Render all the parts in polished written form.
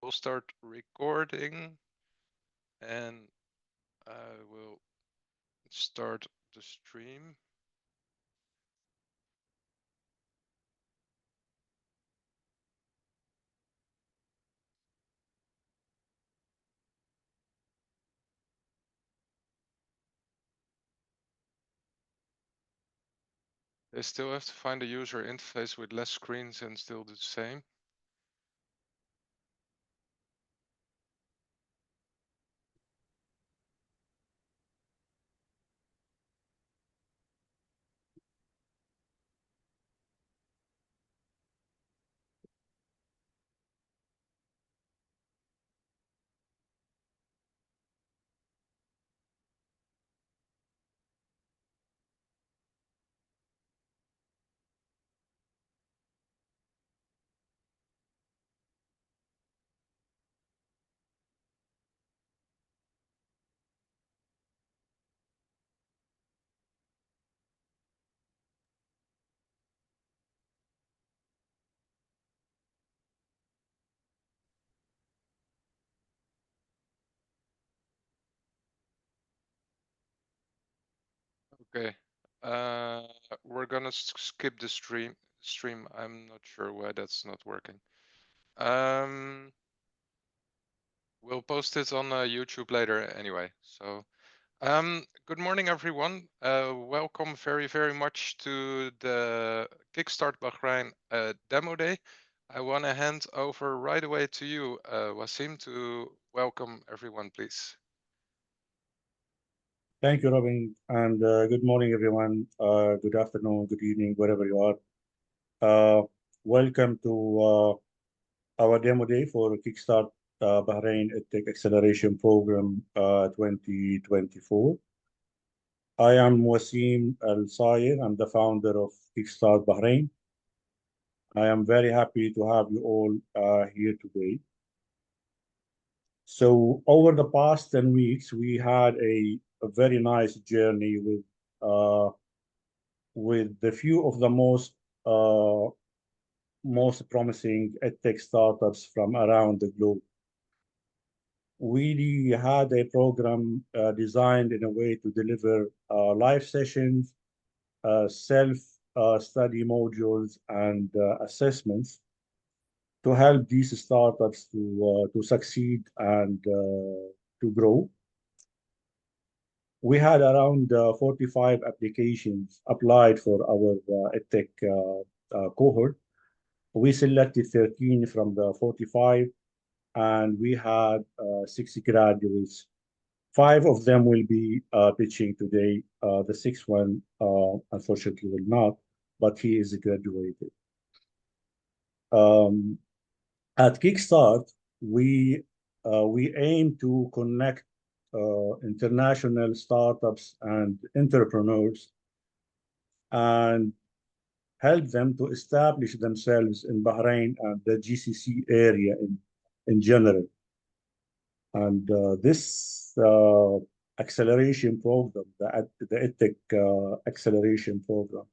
We'll start recording and I will start the stream. They still have to find a user interface with less screens and still the same. Okay, we're gonna skip the stream. I'm not sure why that's not working. We'll post it on YouTube later anyway. So, good morning, everyone. Welcome very much to the Kickstart Bahrain demo day. I want to hand over right away to you, Wasim, to welcome everyone, please. Thank you, Robin, and good morning, everyone. Good afternoon, good evening, wherever you are. Welcome to our demo day for Kickstart Bahrain EdTech Acceleration Program 2024. I am Wasim Al Sayer. I'm the founder of Kickstart Bahrain. I am very happy to have you all here today. So over the past 10 weeks, we had a very nice journey with a few of the most promising EdTech startups from around the globe. We had a program designed in a way to deliver live sessions, self-study modules, and assessments to help these startups to succeed and to grow. We had around 45 applications applied for our EdTech cohort. We selected 13 from the 45, and we had 60 graduates. 5 of them will be pitching today. The sixth one, unfortunately, will not, but he is graduated. At Kickstart, we aim to connect international startups and entrepreneurs and help them to establish themselves in Bahrain and the GCC area in general. And this acceleration program, the EdTech acceleration program,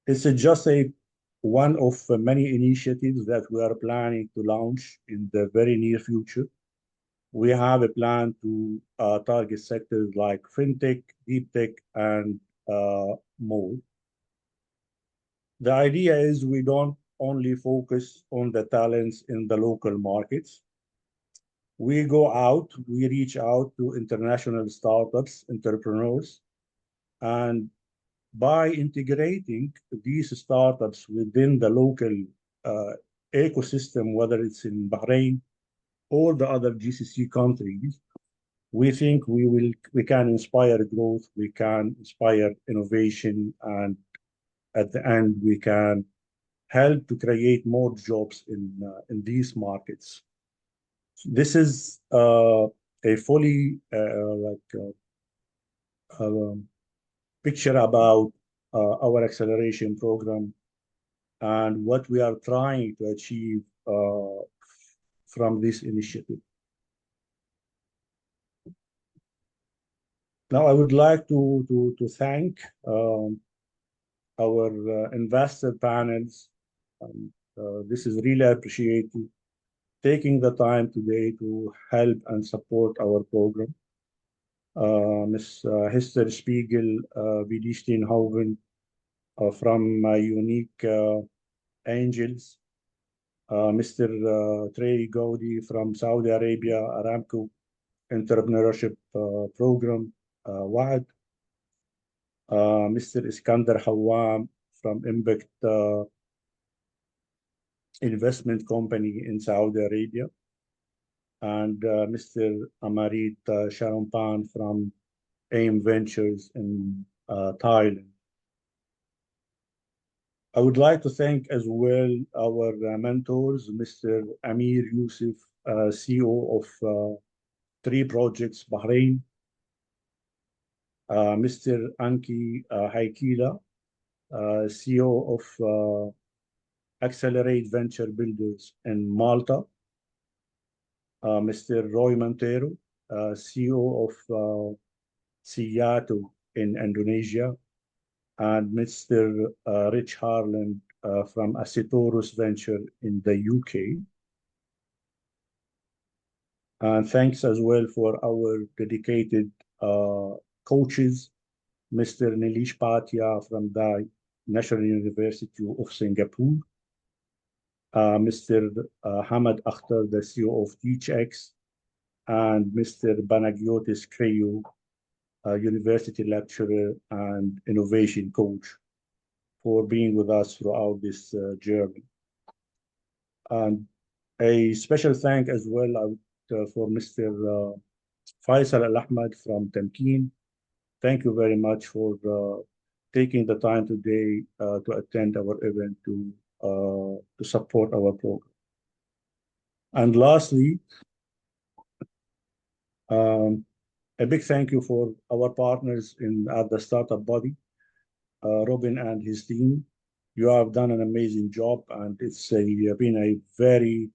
is just one of many initiatives that we are planning to launch in the very near future. We have a plan to target sectors like fintech, deep tech, and more. The idea is we don't only focus on the talents in the local markets. We go out, we reach out to international startups, entrepreneurs, and by integrating these startups within the local ecosystem, whether it's in Bahrain or the other GCC countries, we think we can inspire growth, we can inspire innovation, and at the end we can help to create more jobs in these markets. This is a fully picture about our acceleration program and what we are trying to achieve from this initiative. Now, I would like to thank our investor panels. This is really appreciated. taking the time today to help and support our program. Ms. Hester Spiegel, VD Steenhoven from Unique Angels, Mr. Trey Goede from Saudi Arabia Aramco Entrepreneurship Program, WAD, Mr. Iskander Haouam from Impact Investment Company in Saudi Arabia, and Mr. Amarit Charoenphan from AM Ventures in Thailand. I would like to thank as well our mentors, Mr. Amir Youssef, CEO of 3 projects, Bahrain, Mr. Anki Haikila, CEO of Accelerate Venture Builders in Malta, Mr. Roy Montero, CEO of Siyato in Indonesia, and Mr. Rich Harland from Acetorus Venture in the UK. And thanks as well for our dedicated coaches, Mr. Nilesh Patia from the National University of Singapore, Mr. Hamad Akhtar, the CEO of TeachX, and Mr. Banagiotis Kreyu, university lecturer and innovation coach, for being with us throughout this journey. And a special thank as well for Mr. Faisal Al-Ahmad from Tamkeen. Thank you very much for taking the time today to attend our event to support our program. And lastly, a big thank you for our partners at the startup body, Robin and his team. You have done an amazing job, and it's been a very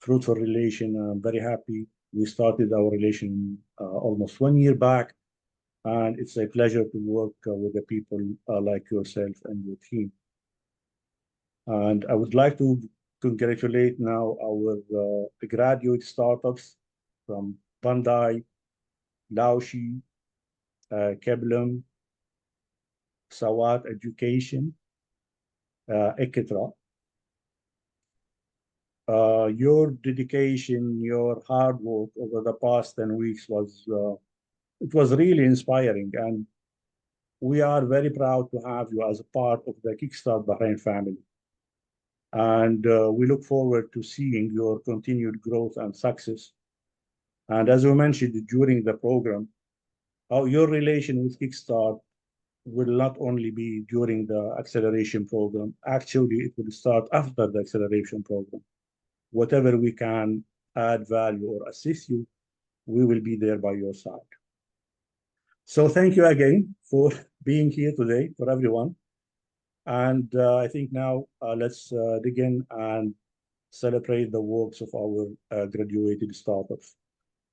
fruitful relation. I'm very happy. We started our relation almost 1 year back, and it's a pleasure to work with the people like yourself and your team. And I would like to congratulate now our graduate startups from Pandai, Laoshi, Kebloom, Sauwat Education, Ekatra. Your dedication, your hard work over the past 10 weeks was really inspiring, and we are very proud to have you as a part of the Kickstart Bahrain family. And we look forward to seeing your continued growth and success. And as you mentioned during the program, your relation with Kickstart will not only be during the acceleration program. Actually, it will start after the acceleration program. Whatever we can add value or assist you, we will be there by your side. So thank you again for being here today, for everyone. And I think now let's dig in and celebrate the works of our graduated startups.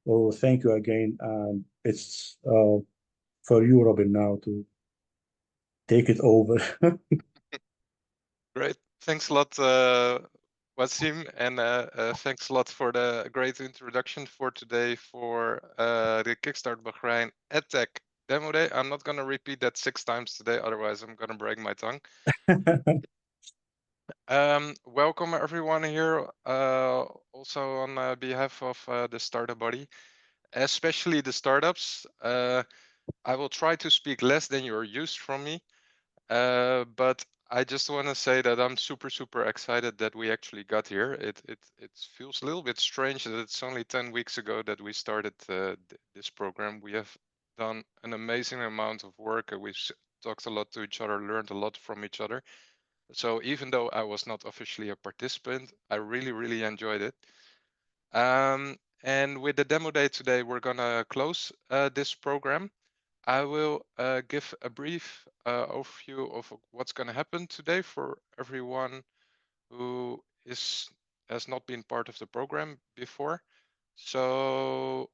So thank you again, and it's for you, Robin, now to take it over. Great. Thanks a lot, Wasim, and thanks a lot for the great introduction for today for the Kickstart Bahrain EdTech Demo Day. I'm not going to repeat that 6 times today, otherwise I'm going to break my tongue. Welcome everyone here, also on behalf of the startup body, especially the startups. I will try to speak less than you're used from me, but I just want to say that I'm super excited that we actually got here. It feels a little bit strange that it's only 10 weeks ago that we started this program. We have done an amazing amount of work. We've talked a lot to each other, learned a lot from each other. So even though I was not officially a participant, I really enjoyed it. And with the demo day today, we're gonna close this program. I will give a brief overview of what's going to happen today for everyone who has not been part of the program before. So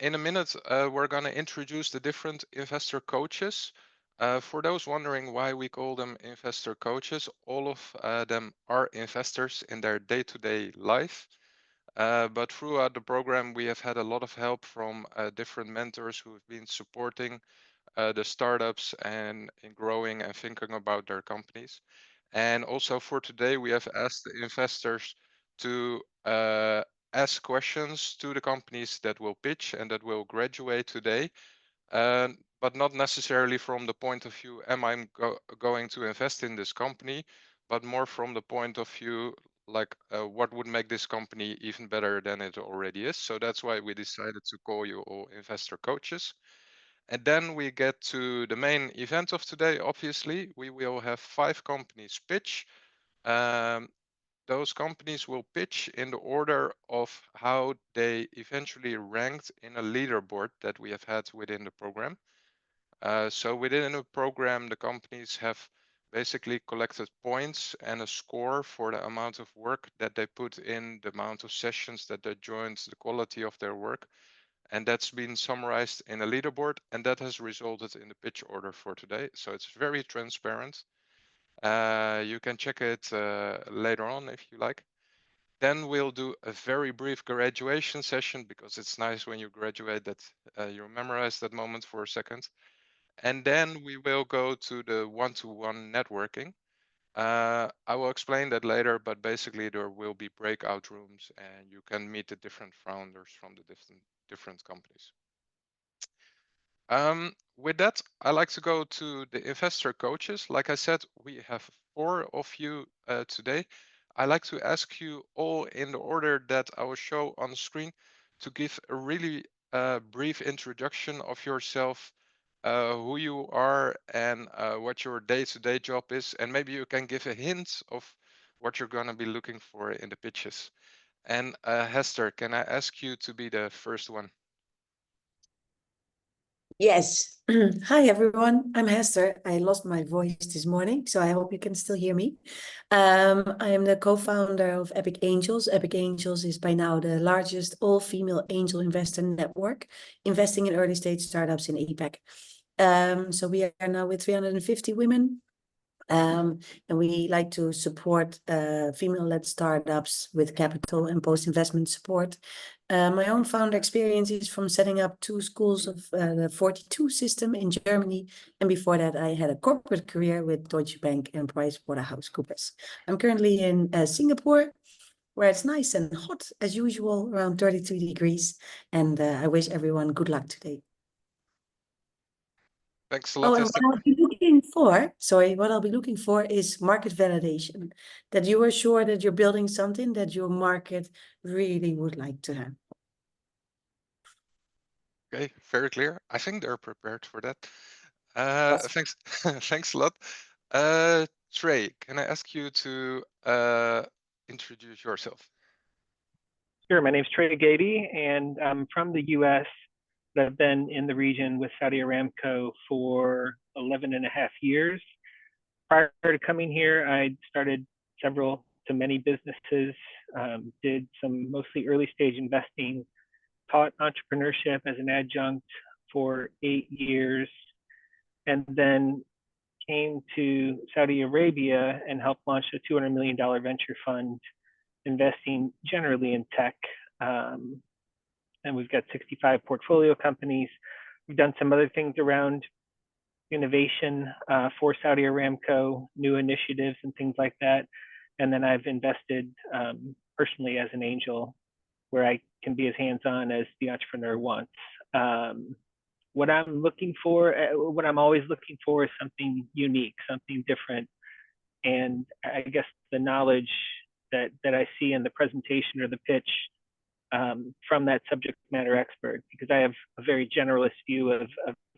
in a minute, we're going to introduce the different investor coaches For those wondering why we call them investor coaches, all of them are investors in their day-to-day life. But throughout the program, we have had a lot of help from different mentors who have been supporting the startups and in growing and thinking about their companies. And also for today, we have asked the investors to ask questions to the companies that will pitch and that will graduate today, but not necessarily from the point of view, am I going to invest in this company, but more from the point of view, like what would make this company even better than it already is. So that's why we decided to call you all investor coaches. And then we get to the main event of today. Obviously, we will have 5 companies pitch. Those companies will pitch in the order of how they eventually ranked in a leaderboard that we have had within the program. So within the program, the companies have basically collected points and a score for the amount of work that they put in, the amount of sessions that they joined, the quality of their work. And that's been summarized in a leaderboard, and that has resulted in the pitch order for today. So it's very transparent. You can check it later on if you like. Then we'll do a very brief graduation session because it's nice when you graduate that you memorize that moment for a second. And then we will go to the one-to-one networking. I will explain that later, but basically there will be breakout rooms and you can meet the different founders from the different companies. With that, I like to go to the investor coaches. Like I said, we have 4 of you today. I like to ask you all in the order that I will show on the screen to give a really brief introduction of yourself, who you are and what your day-to-day job is. And maybe you can give a hint of what you're going to be looking for in the pitches. And Hester, can I ask you to be the first one? Yes. Hi, everyone. I'm Hester. I lost my voice this morning, so I hope you can still hear me. I am the co-founder of Epic Angels. Epic Angels is by now the largest all-female angel investor network, investing in early-stage startups in APAC. So we are now with 350 women. And we like to support female-led startups with capital and post-investment support. My own founder experience is from setting up 2 schools of the 42 system in Germany. And before that, I had a corporate career with Deutsche Bank and PricewaterhouseCoopers. I'm currently in Singapore, where it's nice and hot as usual, around 33 degrees. And I wish everyone good luck today. Thanks a lot, and Hester. what I'll be looking for is market validation, that you are sure that you're building something that your market really would like to have. Okay, very clear. I think they're prepared for that. Thanks, thanks a lot. Trey, can I ask you to introduce yourself? Sure, my name's Trey Goede, and I'm from the US. I've been in the region with Saudi Aramco for 11 and a half years. Prior to coming here, I started several to many businesses, did some mostly early stage investing, taught entrepreneurship as an adjunct for 8 years, and then came to Saudi Arabia and helped launch a $200 million venture fund, investing generally in tech. And we've got 65 portfolio companies. We've done some other things around innovation for Saudi Aramco, new initiatives and things like that. And then I've invested personally as an angel, where I can be as hands-on as the entrepreneur wants. What I'm looking for, what I'm always looking for is something unique, something different. And I guess the knowledge that I see in the presentation or the pitch from that subject matter expert, because I have a very generalist view of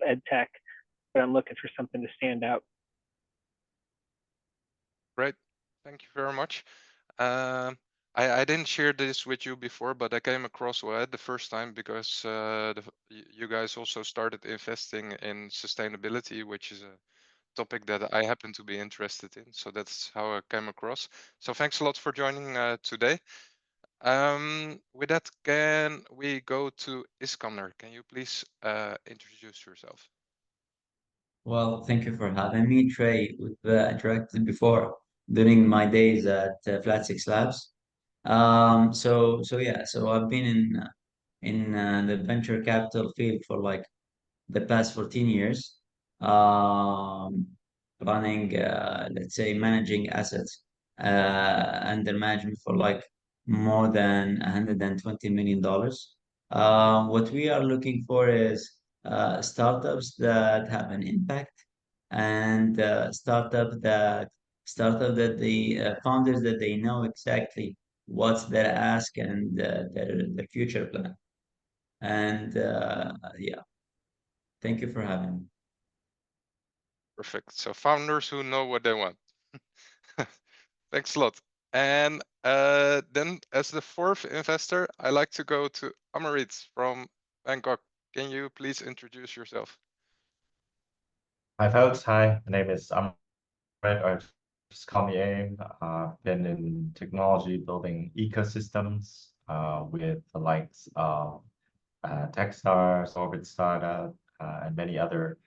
EdTech, but I'm looking for something to stand out. Great, thank you very much. I didn't share this with you before, but I came across WED the first time because you guys also started investing in sustainability, which is a topic that I happen to be interested in. So that's how I came across. So thanks a lot for joining today. With that, can we go to Iskander? Can you please introduce yourself? Well, thank you for having me, Trey. We've interacted before during my days at Flat Six Labs. So I've been in the venture capital field for like the past 14 years, um, running, let's say, managing assets under management for like more than $120 million. What we are looking for is startups that have an impact and startup that the founders that they know exactly what's their ask and their future plan. And yeah, thank you for having me. Perfect. So founders who know what they want. Thanks a lot. And then as the fourth investor, I like to go to Amarit from Bangkok. Can you please introduce yourself? Hi folks, hi, my name is Amarit, or just call me AIM. Been in technology building ecosystems with the likes of Techstars, Orbit Startup, and many other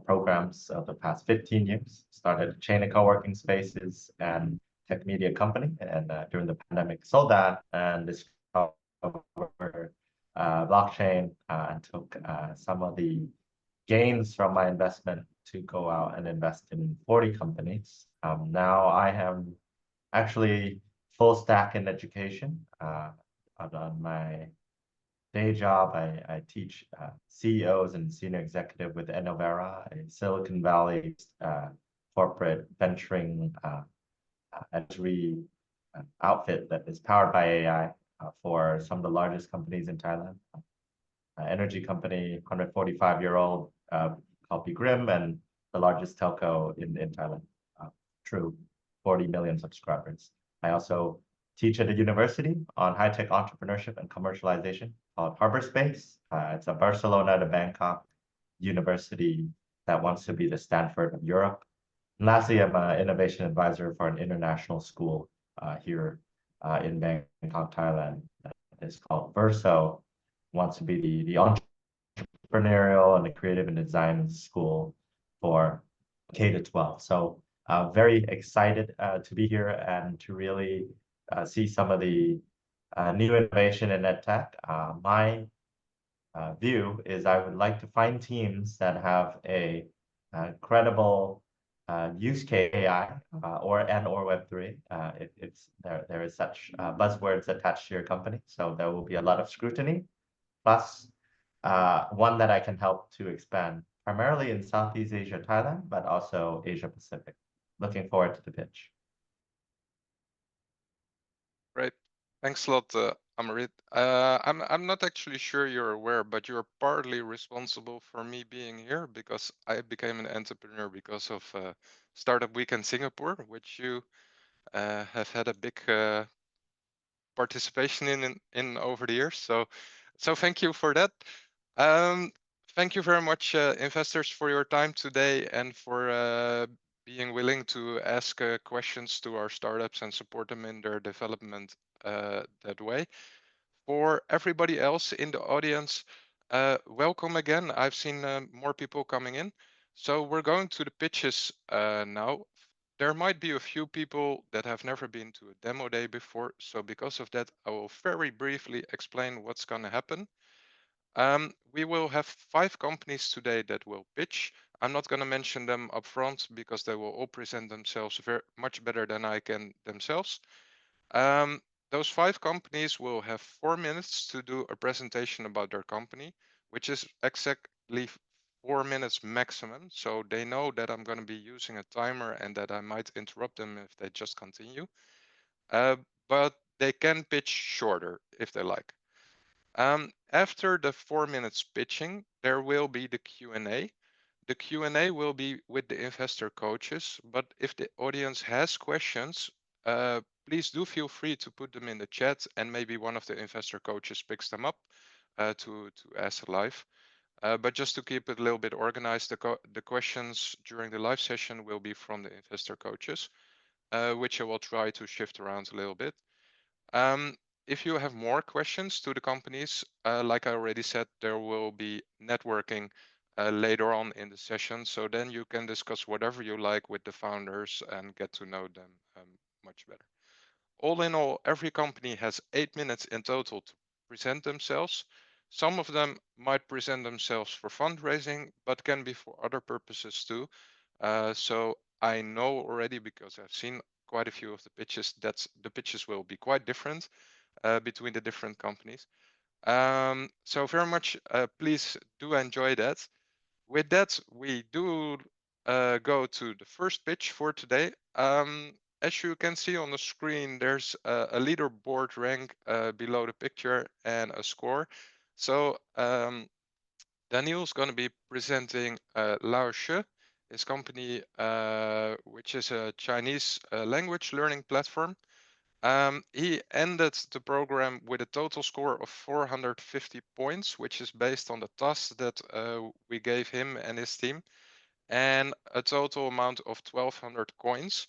programs of the past 15 years. Started a chain of co-working spaces and tech media company, and during the pandemic sold that and discovered blockchain and took some of the gains from my investment to go out and invest in 40 companies. Now I am actually full stack in education. On my day job, I teach CEOs and senior executive with Innovera, a Silicon Valley corporate venturing entry outfit that is powered by AI for some of the largest companies in Thailand. Energy company, 145-year-old called Grim, and the largest telco in Thailand, True, 40 million subscribers. I also teach at a university on high-tech entrepreneurship and commercialization called Harbor Space. It's a Barcelona to Bangkok university that wants to be the Stanford of Europe. And lastly, I'm an innovation advisor for an international school here in Bangkok, Thailand. It's called Verso. Wants to be the entrepreneurial and the creative and design school for K to 12. So very excited to be here and to really see some of the new innovation in EdTech. My view is I would like to find teams that have a credible use case AI or Web3. If there is such buzzwords attached to your company, so there will be a lot of scrutiny. Plus, one that I can help to expand primarily in Southeast Asia, Thailand, but also Asia Pacific. Looking forward to the pitch. Great. Thanks a lot, Amarit. I'm not actually sure you're aware, but you're partly responsible for me being here because I became an entrepreneur because of Startup Week in Singapore, which you have had a big participation in over the years. So thank you for that. Thank you very much, investors, for your time today and for being willing to ask questions to our startups and support them in their development that way. For everybody else in the audience, welcome again. I've seen more people coming in. So we're going to the pitches now. There might be a few people that have never been to a demo day before. So because of that, I will very briefly explain what's going to happen. We will have 5 companies today that will pitch. I'm not going to mention them up front because they will all present themselves very much better than I can themselves. Those 5 companies will have 4 minutes to do a presentation about their company, which is exactly 4 minutes maximum. So they know that I'm going to be using a timer and that I might interrupt them if they just continue. But they can pitch shorter if they like. After the 4 minutes pitching, there will be the Q&A. The Q&A will be with the investor coaches, but if the audience has questions, please do feel free to put them in the chat and maybe one of the investor coaches picks them up to ask live. But just to keep it a little bit organized, the questions during the live session will be from the investor coaches, which I will try to shift around a little bit. If you have more questions to the companies, like I already said, there will be networking later on in the session. So then you can discuss whatever you like with the founders and get to know them much better. All in all, every company has 8 minutes in total to present themselves. Some of them might present themselves for fundraising, but can be for other purposes too. So I know already, because I've seen quite a few of the pitches, that the pitches will be quite different between the different companies. So very much, please do enjoy that. With that, we do go to the first pitch for today. As you can see on the screen, there's a leaderboard rank below the picture and a score. So Danil's going to be presenting Laoshi, his company, which is a Chinese language learning platform. He ended the program with a total score of 450 points, which is based on the task that we gave him and his team, and a total amount of 1,200 coins,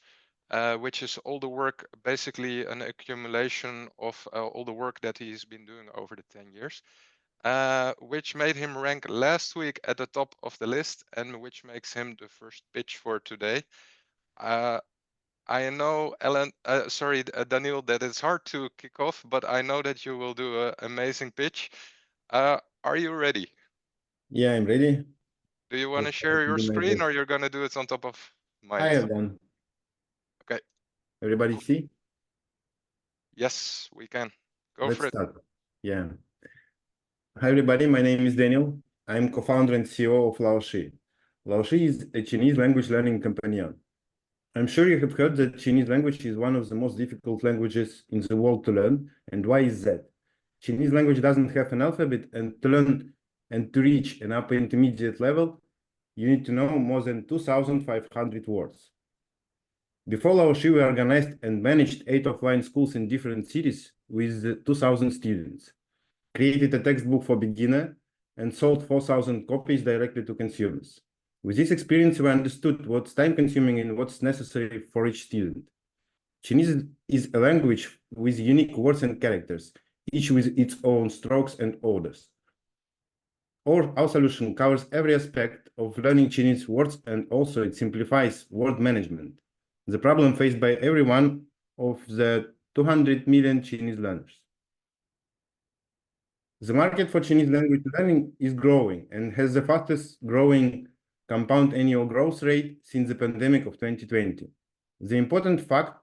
which is all the work, basically an accumulation of all the work that he's been doing over the 10 years, which made him rank last week at the top of the list, and which makes him the first pitch for today. I know, Danil, that it's hard to kick off, but I know that you will do an amazing pitch. Are you ready? Yeah, I'm ready. Do you want to Let's try share to your do my screen, best. or you're going to do it on top of mine? I have done. Okay. Everybody see? Yes, we can. Go Let's for it. start. Yeah. Hi, everybody. My name is Danil. I'm co-founder and CEO of Laoshi. Laoshi is a Chinese language learning company. I'm sure you have heard that Chinese language is one of the most difficult languages in the world to learn. And why is that? Chinese language doesn't have an alphabet, and to learn and to reach an upper intermediate level, you need to know more than 2,500 words. Before Laoshi, we organized and managed 8 offline schools in different cities with 2,000 students, created a textbook for beginner, and sold 4,000 copies directly to consumers. With this experience, we understood what's time-consuming and what's necessary for each student. Chinese is a language with unique words and characters, each with its own strokes and orders. Our solution covers every aspect of learning Chinese words, and also it simplifies word management, the problem faced by every one of the 200 million Chinese learners. The market for Chinese language learning is growing and has the fastest growing compound annual growth rate since the pandemic of 2020. The important fact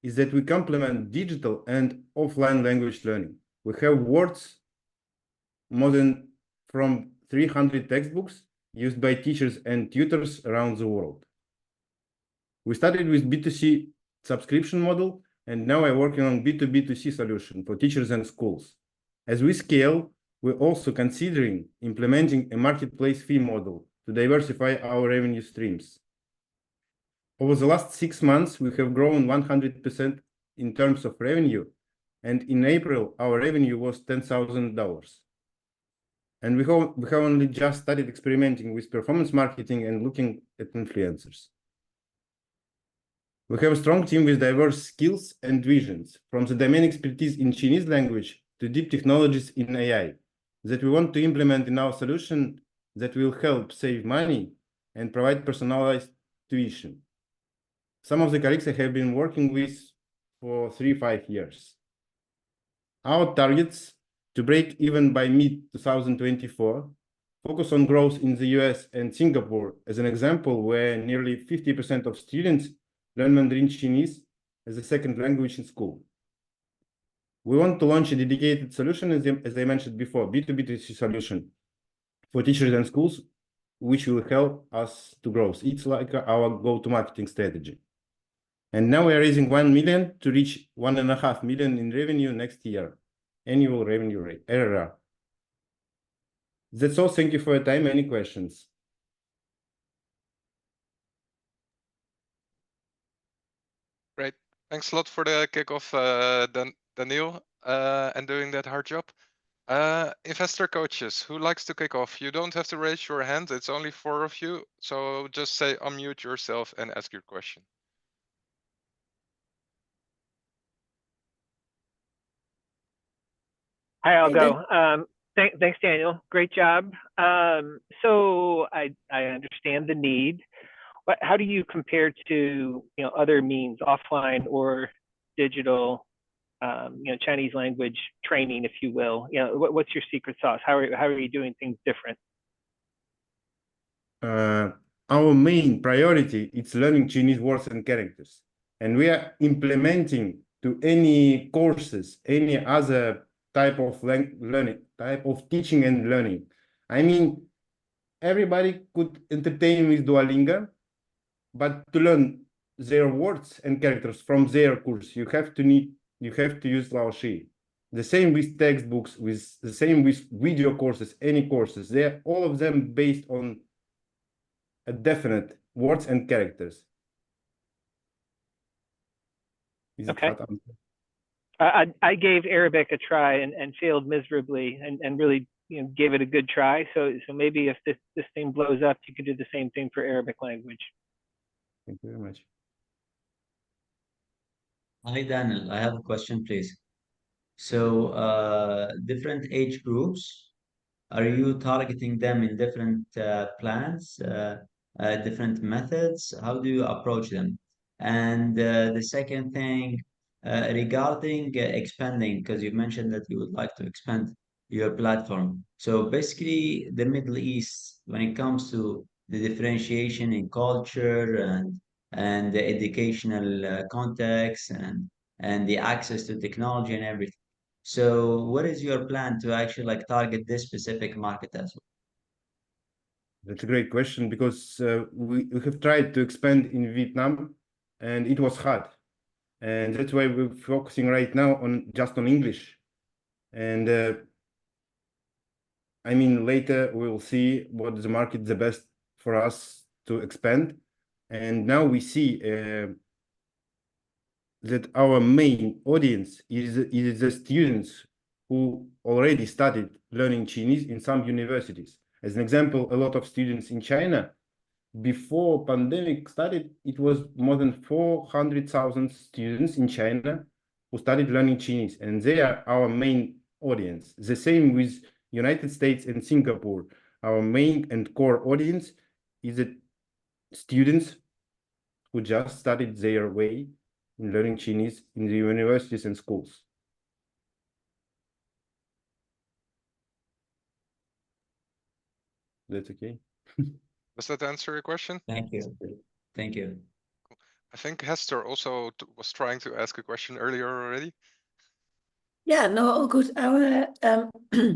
is that we complement digital and offline language learning. We have words more than from 300 textbooks used by teachers and tutors around the world. We started with B2C subscription model, and now I'm working on B2B2C solution for teachers and schools. As we scale, we're also considering implementing a marketplace fee model to diversify our revenue streams. Over the last 6 months, we have grown 100% in terms of revenue, and in April, our revenue was $10,000. And we have only just started experimenting with performance marketing and looking at influencers. We have a strong team with diverse skills and visions, from the domain expertise in Chinese language to deep technologies in AI, that we want to implement in our solution that will help save money and provide personalized tuition. Some of the colleagues I have been working with for 3-5 years. Our targets to break even by mid-2024, focus on growth in the US and Singapore as an example, where nearly 50% of students learn Mandarin Chinese as a second language in school. We want to launch a dedicated solution, as I mentioned before, B2B2C solution for teachers and schools, which will help us to grow. It's like our go-to-marketing strategy. And now we are raising 1 million to reach 1.5 million in revenue next year, annual revenue rate, ARR. That's all. Thank you for your time. Any questions? Great. Thanks a lot for the kickoff, Danil, and doing that hard job. Investor coaches, who likes to kick off? You don't have to raise your hand. It's only 4 of you. So just say unmute yourself and ask your question. Hi, I'll Hey, go. Thanks, Daniel. Great job. So I understand the need. But how do you compare to other means, offline or digital, Chinese language training, if you will? What's your secret sauce? How are you doing things different? Our main priority is learning Chinese words and characters, and we are implementing to any courses, any other type of learning, type of teaching and learning. I mean, everybody could entertain with Duolingo, but to learn their words and characters from their course, you have to use Laoshi. The same with textbooks, the same with video courses, any courses. They're all of them based on a definite words and characters. Okay. I gave Arabic a try and failed miserably and really gave it a good try. So maybe if this thing blows up, you could do the same thing for Arabic language. Thank you very much. Hi, Daniel. I have a question, please. So, different age groups, are you targeting them in different plans, different methods? How do you approach them? And the second thing, regarding expanding, because you mentioned that you would like to expand your platform. So basically, the Middle East, when it comes to the differentiation in culture and the educational context and the access to technology and everything. So what is your plan to actually like target this specific market as well? That's a great question because we have tried to expand in Vietnam and it was hard. And that's why we're focusing right now on just on English. And I mean, later we'll see what is the market the best for us to expand. And now we see that our main audience is the students who already started learning Chinese in some universities. As an example, a lot of students in China, before pandemic started, it was more than 400,000 students in China who started learning Chinese, and they are our main audience. The same with United States and Singapore. Our main and core audience is the students who just started their way in learning Chinese in the universities and schools. That's okay. Does that answer your question? Thank you. Thank you. I think Hester also was trying to ask a question earlier already. Yeah, no, all good. I wanna,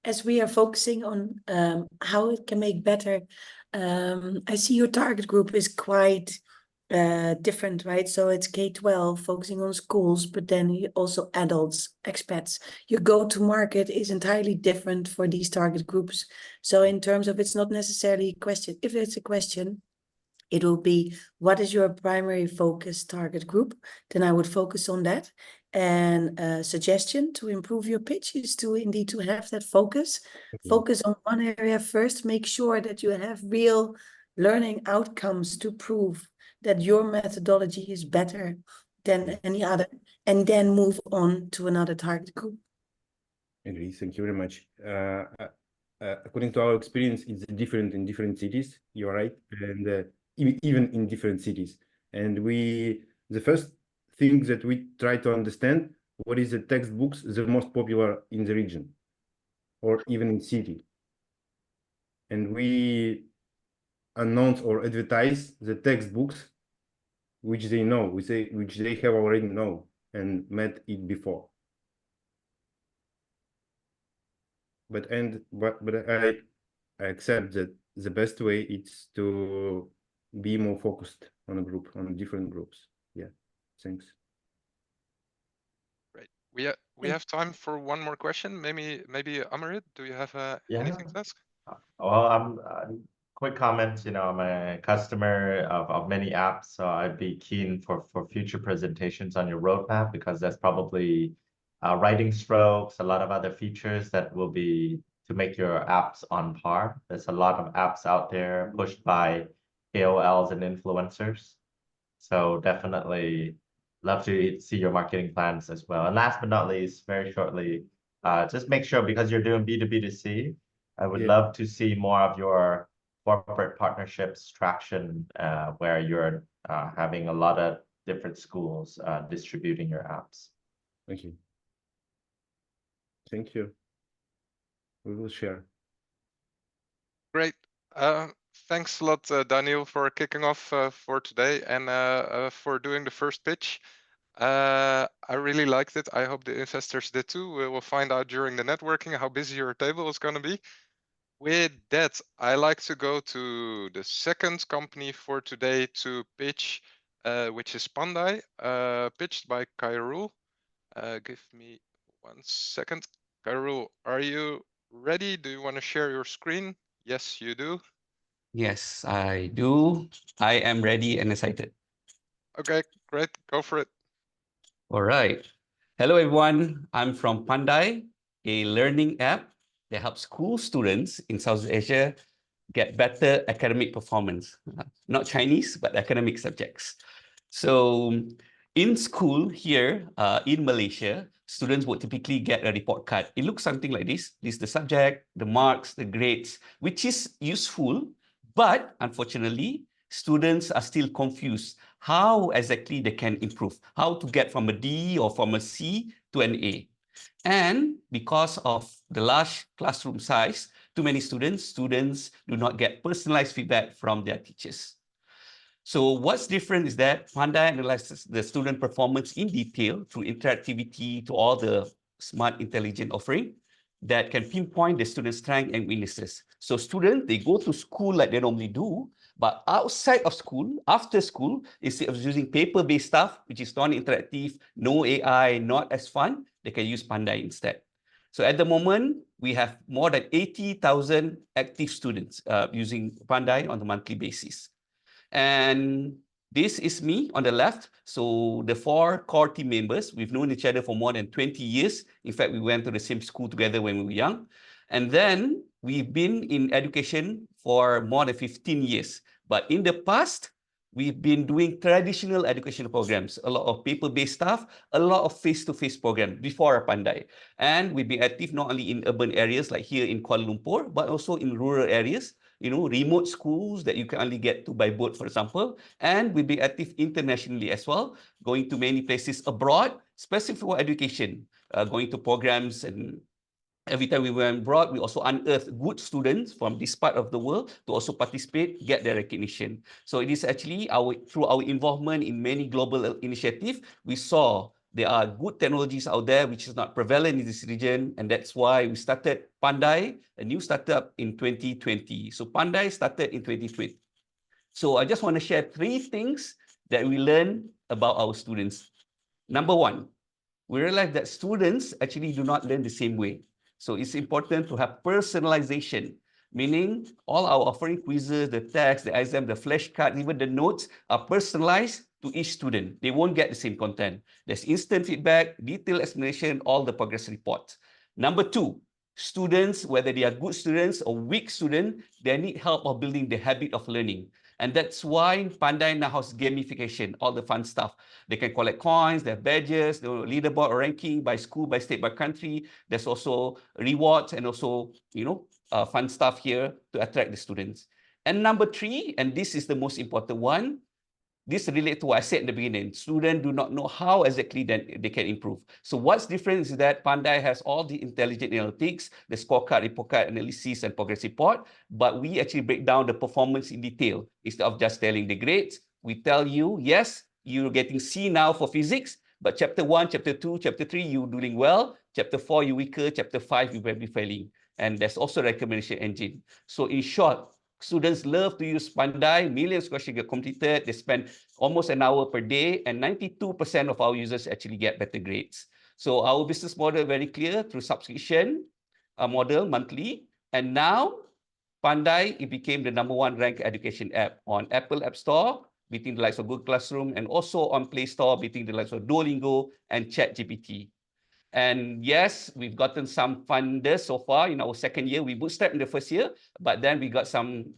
as we are focusing on how it can make better, I see your target group is quite different, right? So it's K-12 focusing on schools, but then also adults, expats. Your go-to-market is entirely different for these target groups. So in terms of, it's not necessarily a question. If it's a question, it will be, what is your primary focus target group? Then I would focus on that. And a suggestion to improve your pitch is to indeed to have that focus. Focus on one area first. Make sure that you have real learning outcomes to prove that your methodology is better than any other, and then move on to another target group. Agree. Thank you very much. According to our experience, it's different in different cities. You're right, and even in different cities. And the first thing that we try to understand, what is the textbooks the most popular in the region, or even in city. And we announce or advertise the textbooks which they know, which they have already known and met it before. But I accept that the best way is to be more focused on a group, on different groups. Yeah, thanks. Great. We have time for one more question. Maybe Amarit, do you have anything to ask? Well, I'm quick comment. I'm a customer of many apps, so I'd be keen for future presentations on your roadmap, because that's probably writing strokes, a lot of other features that will be to make your apps on par. There's a lot of apps out there pushed by KOLs and influencers. So definitely love to see your marketing plans as well. And last but not least, very shortly, just make sure, because you're doing B2B2C, I would Yeah. love to see more of your corporate partnerships traction, where you're having a lot of different schools distributing your apps. Thank you. Thank you. We will share. Great. Thanks a lot, Danil, for kicking off for today and for doing the first pitch. I really liked it. I hope the investors did too. We will find out during the networking how busy your table is going to be. With that, I like to go to the second company for today to pitch, which is Pandai, pitched by Khairul. Give me 1 second. Khairul, are you ready? Do you want to share your screen? Yes, you do. Yes, I do. I am ready and excited. Okay, great. Go for it. All right. Hello, everyone. I'm from Pandai, a learning app that helps school students in South Asia get better academic performance. Not Chinese, but academic subjects. So in school here in Malaysia, students would typically get a report card. It looks something like this. This is the subject, the marks, the grades, which is useful. But unfortunately, students are still confused how exactly they can improve, how to get from a D or from a C to an A. And because of the large classroom size, too many students do not get personalized feedback from their teachers. So what's different is that Pandai analyzes the student performance in detail through interactivity to all the smart, intelligent offering that can pinpoint the student's strengths and weaknesses. So students, they go to school like they normally do, but outside of school, after school, instead of using paper-based stuff, which is non-interactive, no AI, not as fun, they can use Pandai instead. So at the moment, we have more than 80,000 active students using Pandai on a monthly basis. And this is me on the left. So the 4 core team members, we've known each other for more than 20 years. In fact, we went to the same school together when we were young. And then we've been in education for more than 15 years. But in the past, we've been doing traditional educational programs, a lot of paper-based stuff, a lot of face-to-face programs before Pandai. And we've been active not only in urban areas like here in Kuala Lumpur, but also in rural areas, remote schools that you can only get to by boat, for example. And we've been active internationally as well, going to many places abroad, specifically for education, going to programs. And every time we went abroad, we also unearthed good students from this part of the world to also participate, get their recognition. So it is actually through our involvement in many global initiatives, we saw there are good technologies out there which is not prevalent in this region, and that's why we started Pandai, a new startup in 2020. So Pandai started in 2020. So I just want to share 3 things that we learned about our students. Number 1, we realized that students actually do not learn the same way. So it's important to have personalization, meaning all our offering quizzes, the text, the exam, the flashcards, even the notes are personalized to each student. They won't get the same content. There's instant feedback, detailed explanation, all the progress reports. Number 2, students, whether they are good students or weak students, they need help of building the habit of learning. And that's why Pandai now has gamification, all the fun stuff. They can collect coins, their badges, the leaderboard ranking by school, by state, by country. There's also rewards and also, fun stuff here to attract the students. And number 3, and this is the most important one, this relates to what I said in the beginning. Students do not know how exactly then they can improve. So what's different is that Pandai has all the intelligent analytics, the scorecard, report card analysis, and progress report, but we actually break down the performance in detail. Instead of just telling the grades, we tell you, yes, you're getting C now for physics, but chapter 1, chapter 2, chapter 3, you're doing well. Chapter 4, you're weaker. Chapter 5, you may be failing. And there's also a recommendation engine. So in short, students love to use Pandai. Millions of questions get completed. They spend almost an hour per day, and 92% of our users actually get better grades. So our business model is very clear through subscription model monthly. And now Pandai, it became the #1 ranked education app on Apple App Store, beating the likes of Google Classroom, and also on Play Store, beating the likes of Duolingo and ChatGPT. And yes, we've gotten some funders so far in our second year. We bootstrapped in the first year, but then we got some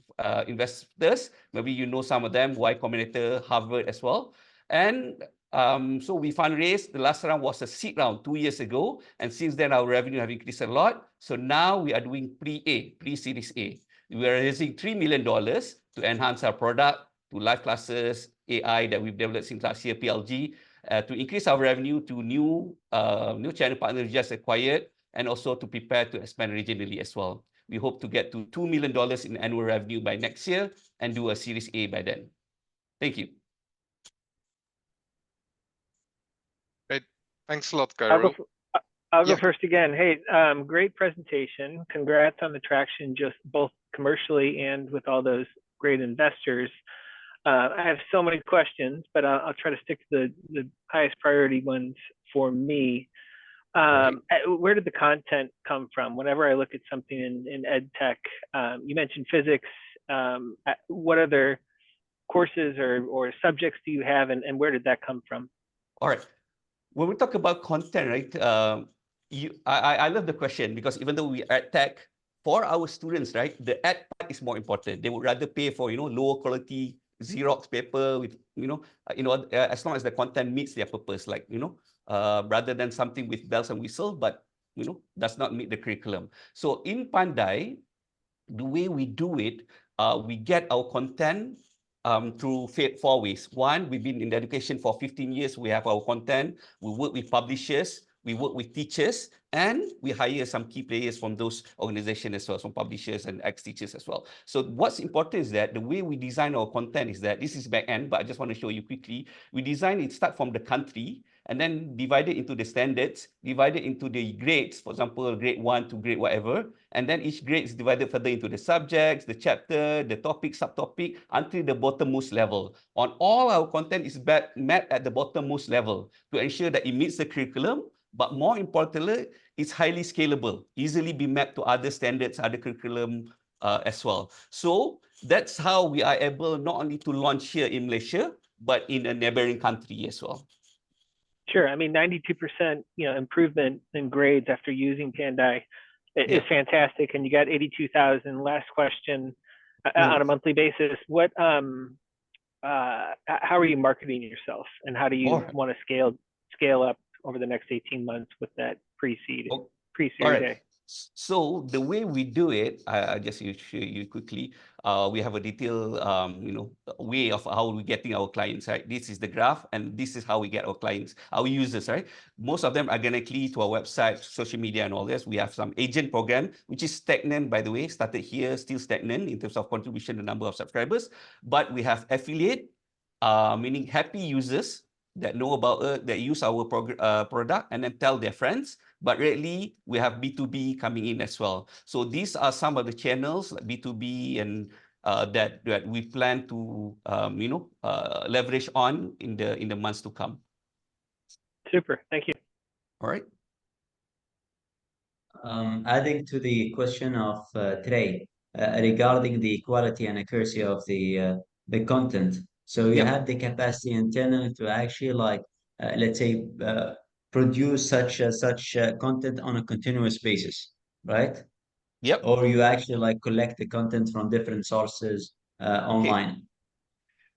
investors. Maybe you know some of them, Y Combinator, Harvard as well. And So we fundraised. The last round was a seed round 2 years ago. And since then, our revenue have increased a lot. So now we are doing pre-A, pre-Series A. We are raising $3 million to enhance our product to live classes, AI that we've developed since last year, PLG, to increase our revenue to new channel partners just acquired, and also to prepare to expand regionally as well. We hope to get to $2 million in annual revenue by next year and do a Series A by then. Thank you. Great. Thanks a lot, I'll Khairul. go first again. Hey, great presentation. Congrats on the traction, just both commercially and with all those great investors. I have so many questions, but I'll try to stick to the highest priority ones for me. Where did the content come from? Whenever I look at something in EdTech, you mentioned physics. What other courses or subjects do you have, and where did that come from? All right. When we talk about content, right? I love the question, because even though we EdTech, for our students, right, the ed part is more important. They would rather pay for lower quality Xerox paper with as long as the content meets their purpose, like rather than something with bells and whistles, but does not meet the curriculum. So in Pandai, the way we do it, we get our content through 4 ways. One, we've been in education for 15 years. We have our content. We work with publishers. We work with teachers, and we hire some key players from those organizations as well, some publishers and ex-teachers as well. So what's important is that the way we design our content is that this is back end, but I just want to show you quickly. We design it start from the country and then divide it into the standards, divide it into the grades, for example, grade 1 to grade whatever. And then each grade is divided further into the subjects, the chapter, the topic, subtopic, until the bottommost level. On all our content is mapped at the bottommost level to ensure that it meets the curriculum, but more importantly, it's highly scalable, easily be mapped to other standards, other curriculum as well. So that's how we are able not only to launch here in Malaysia, but in a neighboring country as well. Sure. I mean, 92% improvement in grades after using Pandai is fantastic, and you got 82,000. Last question, on a monthly basis, what how are you marketing yourself, and how do you want to scale up over the next 18 months with that pre-seed, pre-series A? So the way we do it, I just show you quickly. We have a detailed, way of how we're getting our clients, right? This is the graph, and this is how we get our clients, our users, right? Most of them organically to our website, social media, and all this. We have some agent program, which is stagnant, by the way, started here, still stagnant in terms of contribution, the number of subscribers. But we have affiliate, meaning happy users that know about that use our product and then tell their friends. But really, we have B2B coming in as well. So these are some of the channels like B2B and that we plan to leverage on in the months to come. Super, thank you. All right. Adding to the question of Trey regarding the quality and accuracy of the content. So you have the capacity internally to actually let's say produce such content on a continuous basis, right? Yep. Or you actually collect the content from different sources online.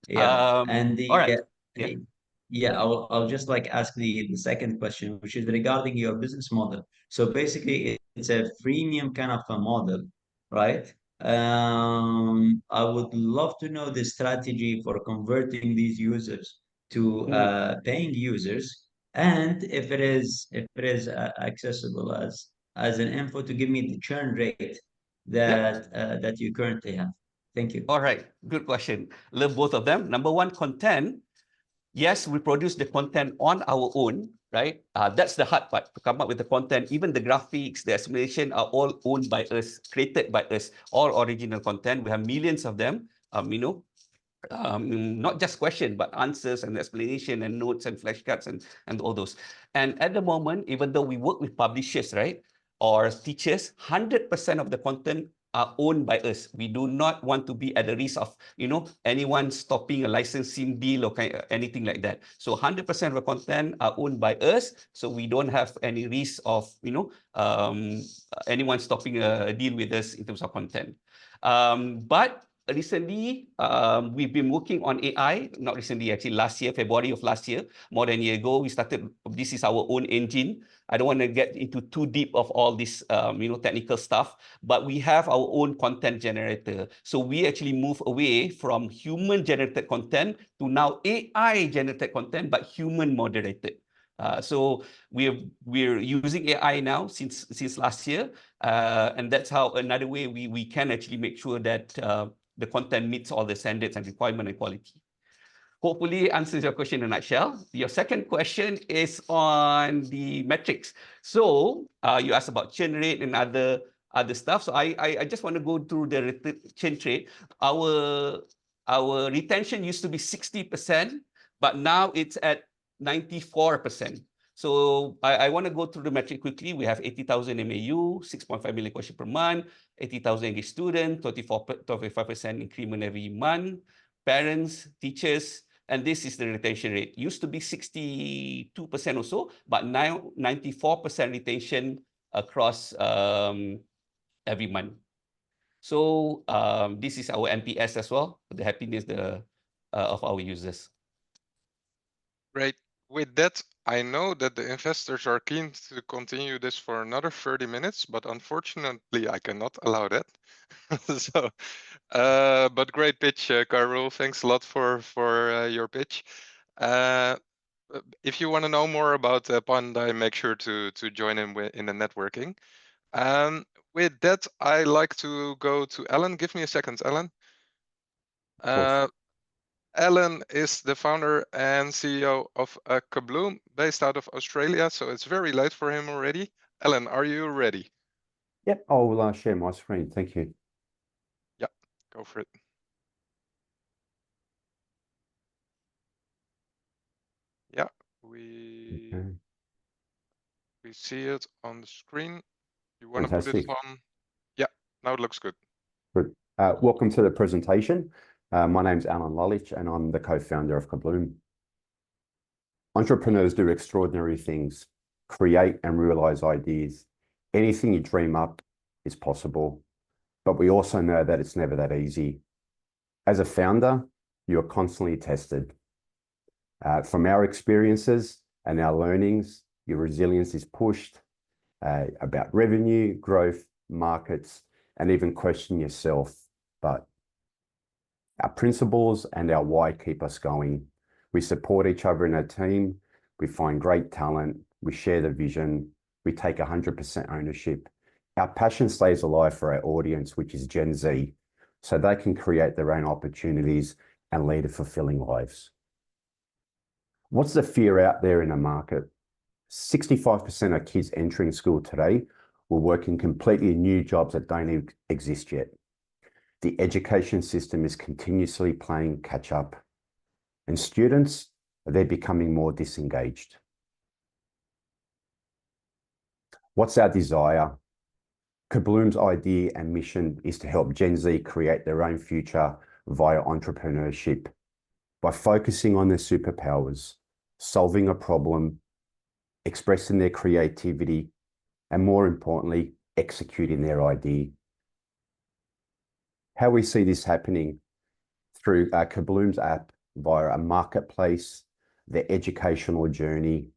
Yeah. And the all right. I'll just ask the second question, which is regarding your business model. So basically, it's a freemium kind of a model, right? I would love to know the strategy for converting these users to paying users, and if it is accessible as an info to give me the churn rate that you currently have. Thank you. All right, good question. Love both of them. Number one, content. Yes, we produce the content on our own, right? That's the hard part, to come up with the content. Even the graphics, the explanation are all owned by us, created by us, all original content. We have millions of them, not just question, but answers and explanation and notes and flashcards and all those. And at the moment, even though we work with publishers, right, or teachers, 100% of the content are owned by us. We do not want to be at the risk of, anyone stopping a licensing deal or anything like that. So 100% of the content are owned by us. So we don't have any risk of, anyone stopping a deal with us in terms of content. But recently, we've been working on AI, not recently, actually last year, February of last year, more than a year ago, we started, this is our own engine. I don't want to get into too deep of all this, technical stuff, but we have our own content generator. So we actually move away from human generated content to now AI generated content, but human moderated. So we're using AI now since last year, and that's how another way we can actually make sure that the content meets all the standards and requirement and quality. Hopefully answers your question in a nutshell. Your second question is on the metrics. So you asked about churn rate and other stuff. So I just want to go through the churn rate. Our retention used to be 60%, but now it's at 94%. So I want to go through the metric quickly. We have 80,000 MAU, 6.5 million questions per month, 80,000 engaged students, 25% increment every month, parents, teachers, and this is the retention rate. Used to be 62% or so, but now 94% retention across every month. So this is our NPS as well, the happiness of our users. Great. With that, I know that the investors are keen to continue this for another 30 minutes, but unfortunately, I cannot allow that. So, but great pitch, Khairul. Thanks a lot for your pitch. If you want to know more about Pandai, make sure to join in the networking. With that, I like to go to Allan. Give me a second, Allan. Allan is the founder and CEO of Kebloom, based out of Australia, so it's very late for him already. Allan, are you ready? Yep, I'll share my screen. Thank you. Yeah, go for it. Yeah, we see it on the screen. You want to put it on? Yeah, now it looks good. Good. Welcome to the presentation. My name's Allan Lalic, and I'm the co-founder of Kebloom. Entrepreneurs do extraordinary things, create and realize ideas. Anything you dream up is possible, but we also know that it's never that easy. As a founder, you are constantly tested. From our experiences and our learnings, your resilience is pushed about revenue, growth, markets, and even question yourself. But our principles and our why keep us going. We support each other in a team. We find great talent. We share the vision. We take 100% ownership. Our passion stays alive for our audience, which is Gen Z, so they can create their own opportunities and lead fulfilling lives. What's the fear out there in the market? 65% of kids entering school today will work in completely new jobs that don't exist yet. The education system is continuously playing catch up, and students, they're becoming more disengaged. What's our desire? Kebloom's idea and mission is to help Gen Z create their own future via entrepreneurship by focusing on their superpowers, solving a problem, expressing their creativity, and more importantly, executing their idea. How we see this happening through Kebloom's app via a marketplace, their educational journey,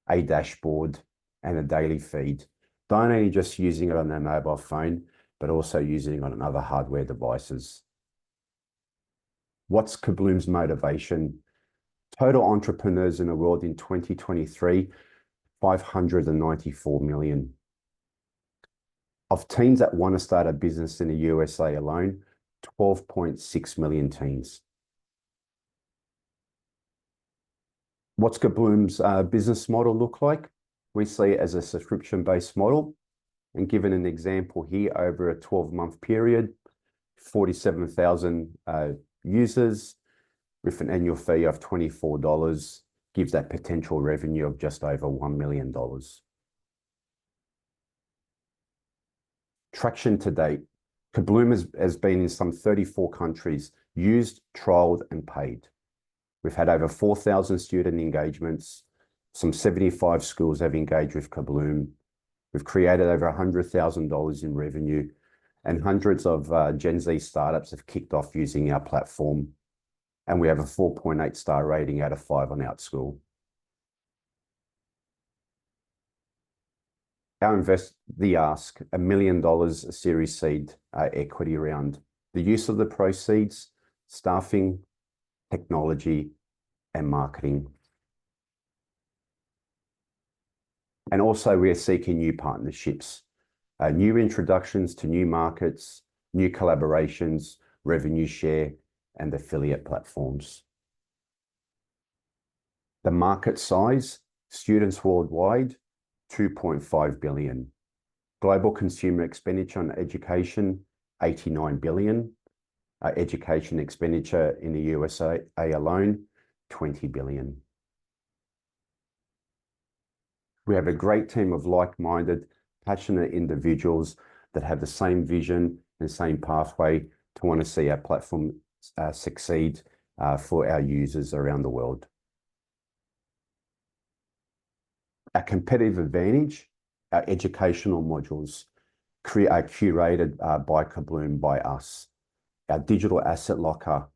a dashboard, and a daily feed. Not only just using it on their mobile phone, but also using it on other hardware devices. What's Kebloom's motivation? Total entrepreneurs in the world in 2023, 594 million. Of teens that want to start a business in the USA alone, 12.6 million teens. What's Kebloom's business model look like? We see it as a subscription-based model, and given an example here over a 12-month period, 47,000 users with an annual fee of $24 gives that potential revenue of just over $1 million. Traction to date. Kebloom has been in some 34 countries, used, trialed, and paid. We've had over 4,000 student engagements. Some 75 schools have engaged with Kebloom. We've created over $100,000 in revenue, and hundreds of Gen Z startups have kicked off using our platform, and we have a 4.8 star rating out of 5 on Outschool. The ask, $1 million Series Seed equity round. The use of the proceeds, staffing, technology, and marketing. And also we are seeking new partnerships, new introductions to new markets, new collaborations, revenue share, and affiliate platforms. The market size, students worldwide, 2.5 billion. Global consumer expenditure on education, 89 billion. Education expenditure in the USA alone, 20 billion. We have a great team of like-minded, passionate individuals that have the same vision and same pathway to want to see our platform succeed for our users around the world. Our competitive advantage, our educational modules are curated by Kebloom, by us. Our digital asset locker,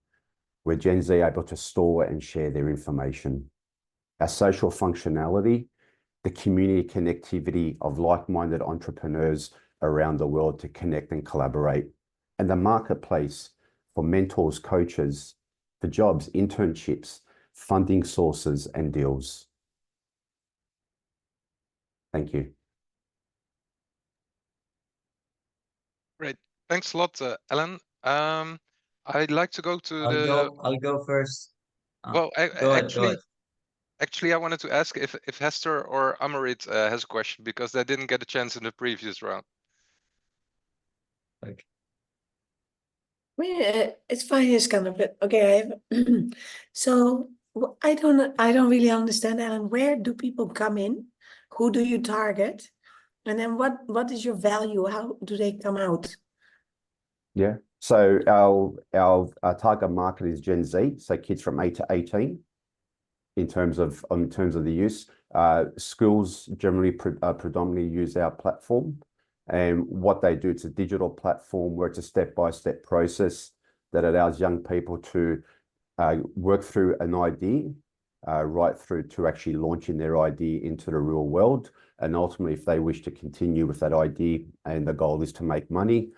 where Gen Z are able to store and share their information. Our social functionality, the community connectivity of like-minded entrepreneurs around the world to connect and collaborate. And the marketplace for mentors, coaches, for jobs, internships, funding sources, and deals. Thank you. Great. Thanks a lot, Allan. I'd like to go to I'll go first. Well, Go ahead. actually, I wanted to ask if Hester or Amarit has a question, because they didn't get a chance in the previous round. Okay. It's fine, Iskander, but okay. So I don't really understand, Allan. Where do people come in? Who do you target? And then what is your value? How do they come out? Yeah. So our target market is Gen Z, so kids from 8 to 18. In terms of the use, schools generally predominantly use our platform, and what they do, it's a digital platform where it's a step-by-step process that allows young people to work through an idea right through to actually launching their idea into the real world. And ultimately, if they wish to continue with that idea and the goal is to make money,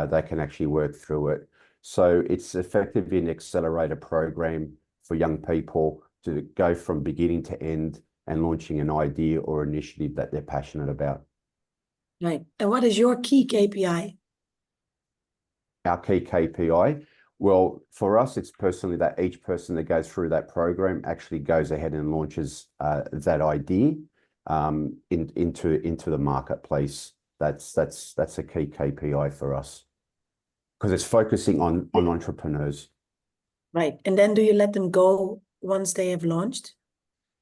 they can actually work through it. So it's effectively an accelerator program for young people to go from beginning to end and launching an idea or initiative that they're passionate about. Right. And what is your key KPI? Our key KPI, well, for us, it's personally that each person that goes through that program actually goes ahead and launches that idea into the marketplace. That's a key KPI for us, because it's focusing on entrepreneurs. Right. And then do you let them go once they have launched?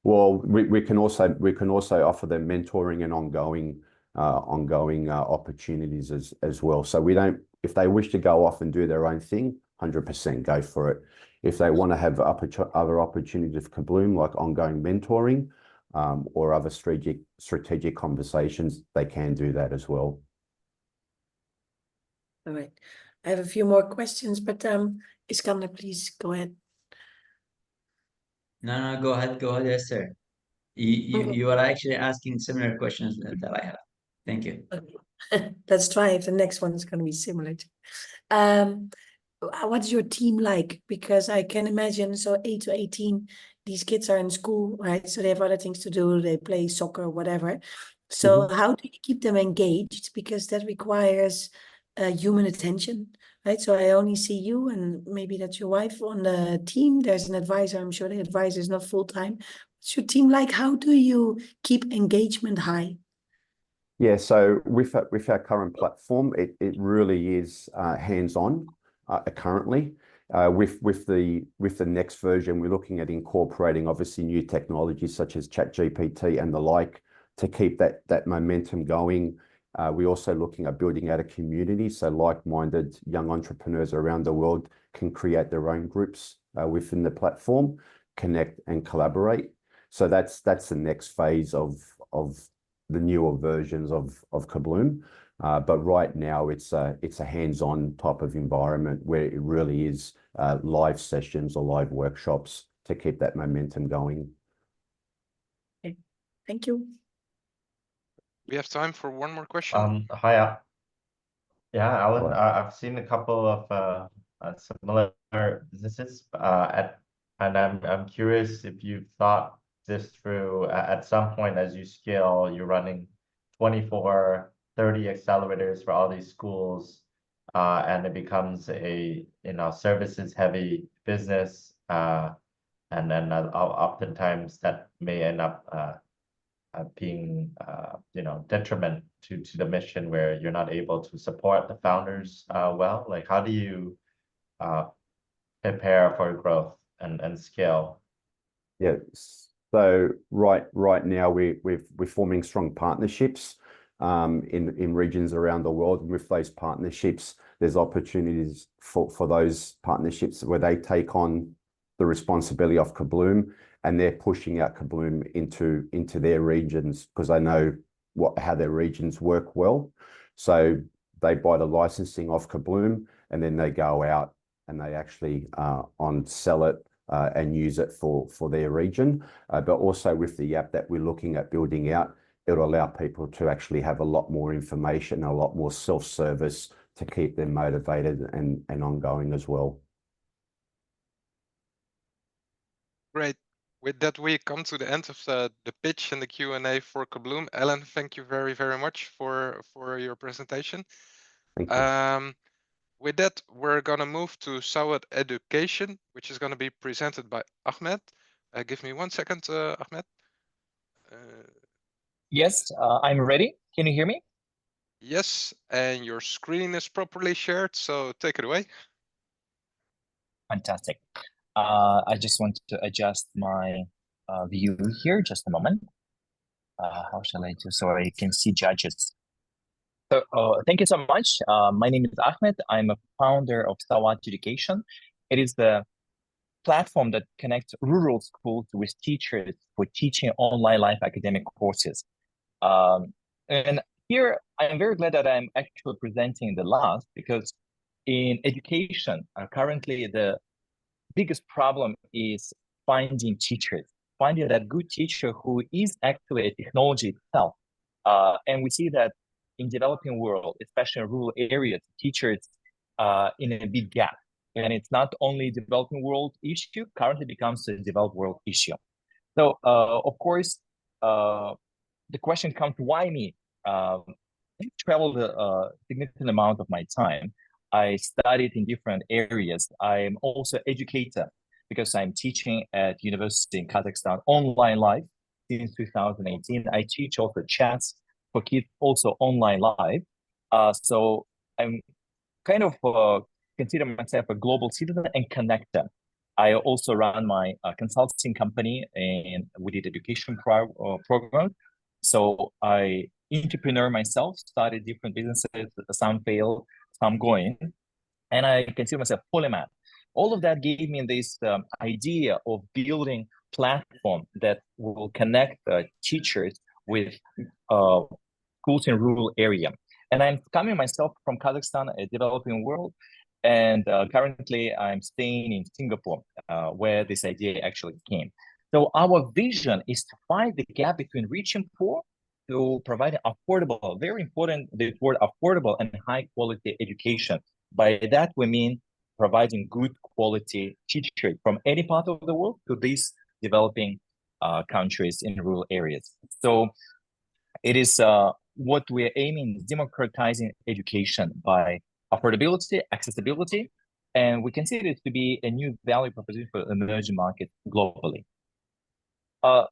Well, we can also offer them mentoring and ongoing opportunities as well. So we don't, if they wish to go off and do their own thing, 100% go for it. If they want to have other opportunities with Kebloom, like ongoing mentoring or other strategic conversations, they can do that as well. All right. I have a few more questions, but Iskander, please go ahead. No, go ahead, yes, sir. You are actually asking similar questions that I have. Thank you. Okay. Let's try if the next one is going to be similar to. What's your team like? Because I can imagine, so 8 to 18, these kids are in school, right? So they have other things to do. They play soccer, whatever. So how do you keep them engaged? Because that requires human attention, right? So I only see you and maybe that's your wife on the team. There's an advisor. I'm sure the advisor is not full-time. What's your team like? How do you keep engagement high? Yeah, so with our current platform, it really is hands-on currently. With the next version, we're looking at incorporating obviously new technologies such as ChatGPT and the like to keep that momentum going. We're also looking at building out a community, so like-minded young entrepreneurs around the world can create their own groups within the platform, connect and collaborate. So that's the next phase of the newer versions of Kebloom. But right now it's a hands-on type of environment where it really is live sessions or live workshops to keep that momentum going. Okay. Thank you. We have time for one more question. Hi, yeah, Allan. I've seen a couple of similar businesses and I'm curious if you've thought this through. At some point as you scale, you're running 24, 30 accelerators for all these schools, and it becomes a services heavy business, and then oftentimes that may end up being detriment to the mission, where you're not able to support the founders well. Like, how do you prepare for growth and scale? Yeah. So right now we're forming strong partnerships in regions around the world. And with those partnerships, there's opportunities for those partnerships where they take on the responsibility of Kebloom, and they're pushing out Kebloom into their regions because they know how their regions work well. So they buy the licensing off Kebloom, and then they go out and they actually sell it and use it for their region. But also with the app that we're looking at building out, it'll allow people to actually have a lot more information, a lot more self-service to keep them motivated and ongoing as well. Great. With that, we come to the end of the pitch and the Q&A for Kebloom. Allan, thank you very, very much for your presentation. Thank you. With that, we're going to move to Sauwat Education, which is going to be presented by Akhmet. Give me 1 second, Akhmet. Yes, I'm ready. Can you hear me? Yes, and your screen is properly shared, so take it away. Fantastic. I just want to adjust my view here, just a moment. How shall I do so I can see judges? So thank you so much. My name is Akhmet. I'm a founder of Sauwat Education. It is the platform that connects rural schools with teachers for teaching online live academic courses. And here, I'm very glad that I'm actually presenting the last, because in education, currently the biggest problem is finding teachers, finding that good teacher who is actually a technology itself. And we see that in developing world, especially in rural areas, teachers in a big gap. And it's not only developing world issue, currently becomes a developed world issue. So of course, the question comes, why me? I traveled a significant amount of my time. I studied in different areas. I'm also an educator because I'm teaching at university in Kazakhstan online live since 2018. I teach also chess for kids also online live. So I'm kind of consider myself a global citizen and connector. I also run my consulting company, and we did education program. So I entrepreneur myself, started different businesses, some fail, some going, and I consider myself polymath. All of that gave me this idea of building platform that will connect teachers with schools in rural area. And I'm coming myself from Kazakhstan, a developing world, and currently I'm staying in Singapore, where this idea actually came. So our vision is to find the gap between rich and poor to provide affordable, very important, the word affordable and high quality education. By that, we mean providing good quality teachers from any part of the world to these developing countries in rural areas. So it is what we're aiming is democratizing education by affordability, accessibility, and we consider it to be a new value proposition for emerging markets globally.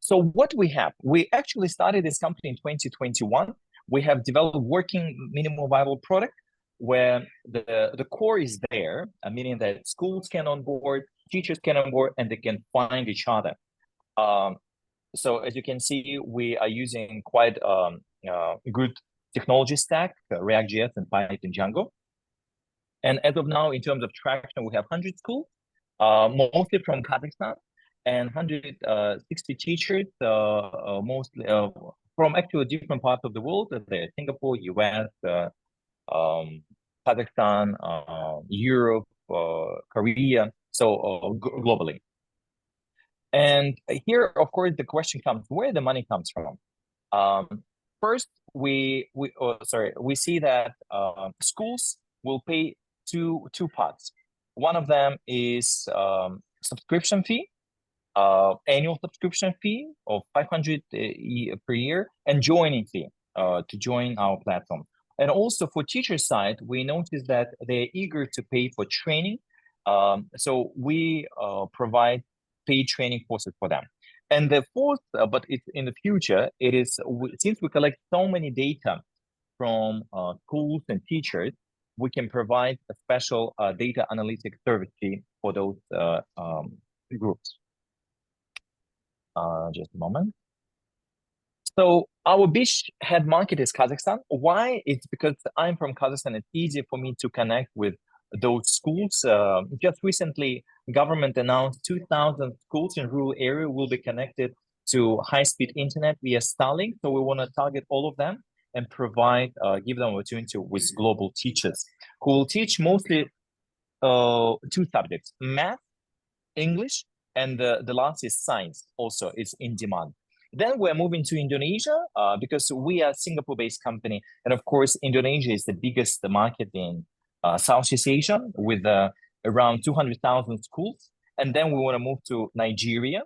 So what we have, we actually started this company in 2021. We have developed working minimum viable product where the core is there, meaning that schools can onboard, teachers can onboard, and they can find each other. So as you can see, we are using quite good technology stack, React.js and Python Django. And as of now, in terms of traction, we have 100 schools, mostly from Kazakhstan, and 160 teachers, mostly from actually different parts of the world. There, Singapore, US, Kazakhstan, Europe, Korea, so globally. And here, of course, the question comes where the money comes from. First, we see that schools will pay two parts. One of them is subscription fee, annual subscription fee of 500 per year, and joining fee to join our platform. And also for teacher side, we noticed that they're eager to pay for training. So we provide paid training courses for them. And the fourth, but it's in the future, it is, since we collect so many data from schools and teachers, we can provide a special data analytics service fee for those groups. Just a moment. So our beachhead market is Kazakhstan. Why? It's because I'm from Kazakhstan. It's easier for me to connect with those schools. Just recently, government announced 2,000 schools in rural area will be connected to high-speed internet via Starlink. So we want to target all of them and provide, give them opportunity with global teachers who will teach mostly two subjects, math, English, and the last is science. Also, is in demand. Then we're moving to Indonesia because we are a Singapore-based company. And of course, Indonesia is the biggest market in Southeast Asia with around 200,000 schools. And then we want to move to Nigeria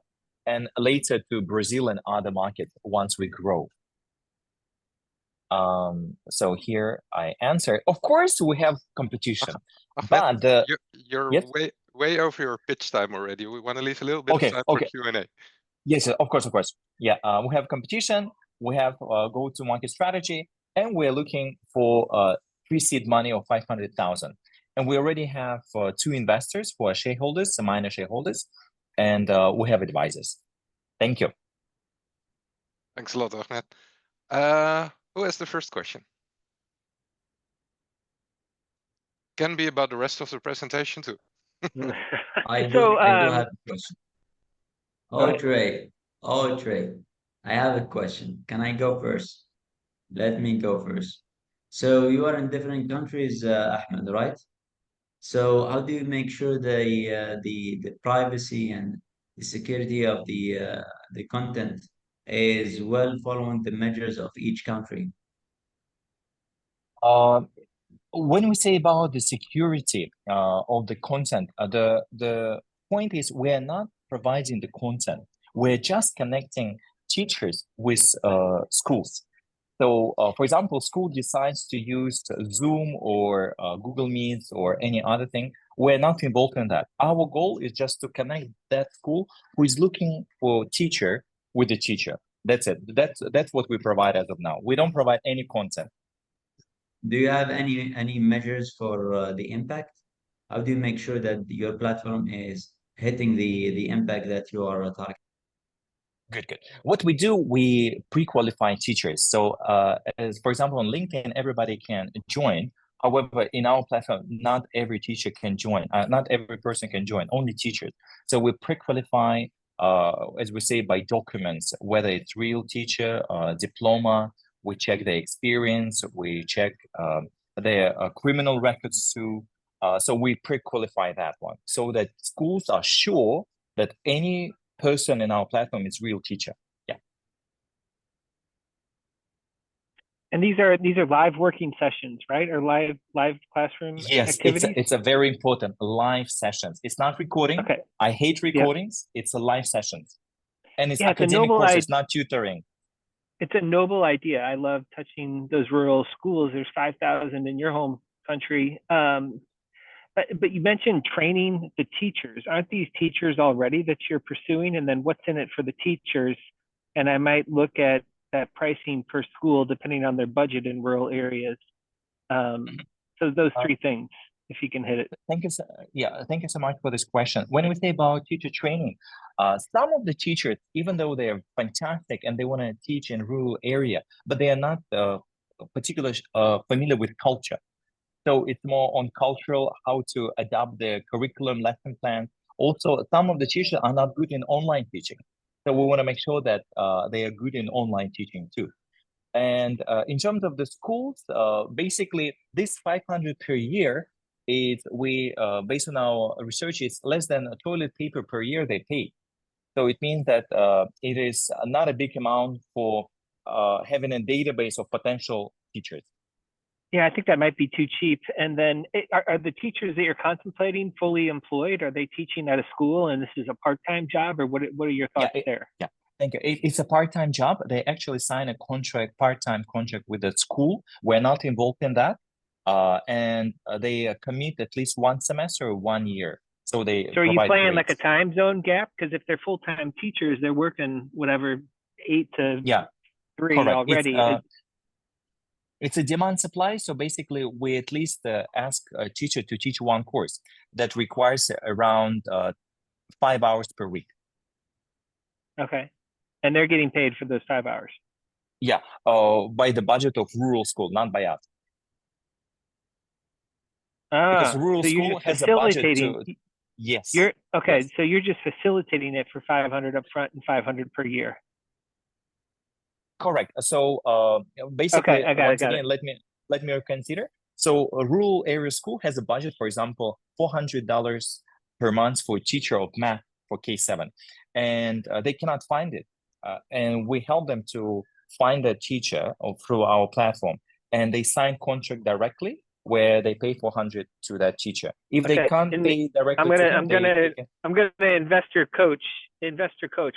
and later to Brazil and other markets once we grow. So here I answer. Of course, we have competition. Ahmed, But you're yes? way over your pitch time already. We want to leave a little bit of time for Q&A. Yes, of course. Yeah, we have competition, we have go-to-market strategy, and we're looking for pre-seed money of 500,000. And we already have two investors for shareholders, minor shareholders, and we have advisors. Thank you. Thanks a lot, Ahmed. Who has the first question? Can be about the rest of the presentation too. I do have a question. Trey, I have a question. Can I go first? Let me go first. So you are in different countries, Ahmed, right? So how do you make sure the privacy and the security of the content is well following the measures of each country? When we say about the security of the content, the point is we are not providing the content. We're just connecting teachers with schools. So, for example, school decides to use Zoom or Google Meets or any other thing. We're not involved in that. Our goal is just to connect that school who is looking for teacher with the teacher. That's it. That's what we provide as of now. We don't provide any content. Do you have any measures for the impact? How do you make sure that your platform is hitting the impact that you are targeting? Good. What we do, we pre-qualify teachers. So, as for example, on LinkedIn, everybody can join. However, in our platform, not every teacher can join. Not every person can join. Only teachers. So we pre-qualify, as we say, by documents, whether it's real teacher, diploma. We check their experience. We check their criminal records too. So we pre-qualify that one so that schools are sure that any person in our platform is real teacher. Yeah. And these are live working sessions, right? Or live classroom activities? Yes, it's a very important live sessions. It's not recording. Okay. I hate recordings. Yep. It's a live sessions. And it's academic courses, not tutoring. It's a noble idea. I love touching those rural schools. There's 5,000 in your home country. But you mentioned training the teachers. Aren't these teachers already that you're pursuing? And then what's in it for the teachers? And I might look at that pricing per school depending on their budget in rural areas. So those three things, if you can hit it. Thank you so much for this question. When we say about teacher training, some of the teachers, even though they are fantastic and they want to teach in rural area, but they are not particularly familiar with culture. So it's more on cultural, how to adapt their curriculum, lesson plan. Also, some of the teachers are not good in online teaching. So we want to make sure that they are good in online teaching too. And in terms of the schools, basically this 500 per year is based on our research, it's less than a toilet paper per year they pay. So it means that it is not a big amount for having a database of potential teachers. Yeah, I think that might be too cheap. And then are the teachers that you're contemplating fully employed? Are they teaching at a school and this is a part-time job, or what are your thoughts there? Yeah, thank you. It's a part-time job. They actually sign a part-time contract with the school. We're not involved in that. And they commit at least one semester or 1 year. So are you playing like a time zone gap? Because if they're full-time teachers, they're working whatever 8 to 3 correct. already. It's a demand supply. So basically, we at least ask a teacher to teach one course that requires around 5 hours per week. Okay. And they're getting paid for those 5 hours? Yeah, by the budget of rural school, not by us. Because rural school has a budget to... Yes. Okay, so you're just facilitating it for 500 up front and 500 per year. Correct. So basically, once again, let me consider. So a rural area school has a budget, for example, $400 per month for a teacher of math for K7, and they cannot find it. And we help them to find a teacher through our platform, and they sign contract directly where they pay $400 to that teacher. If they can't pay directly, I'm gonna investor coach,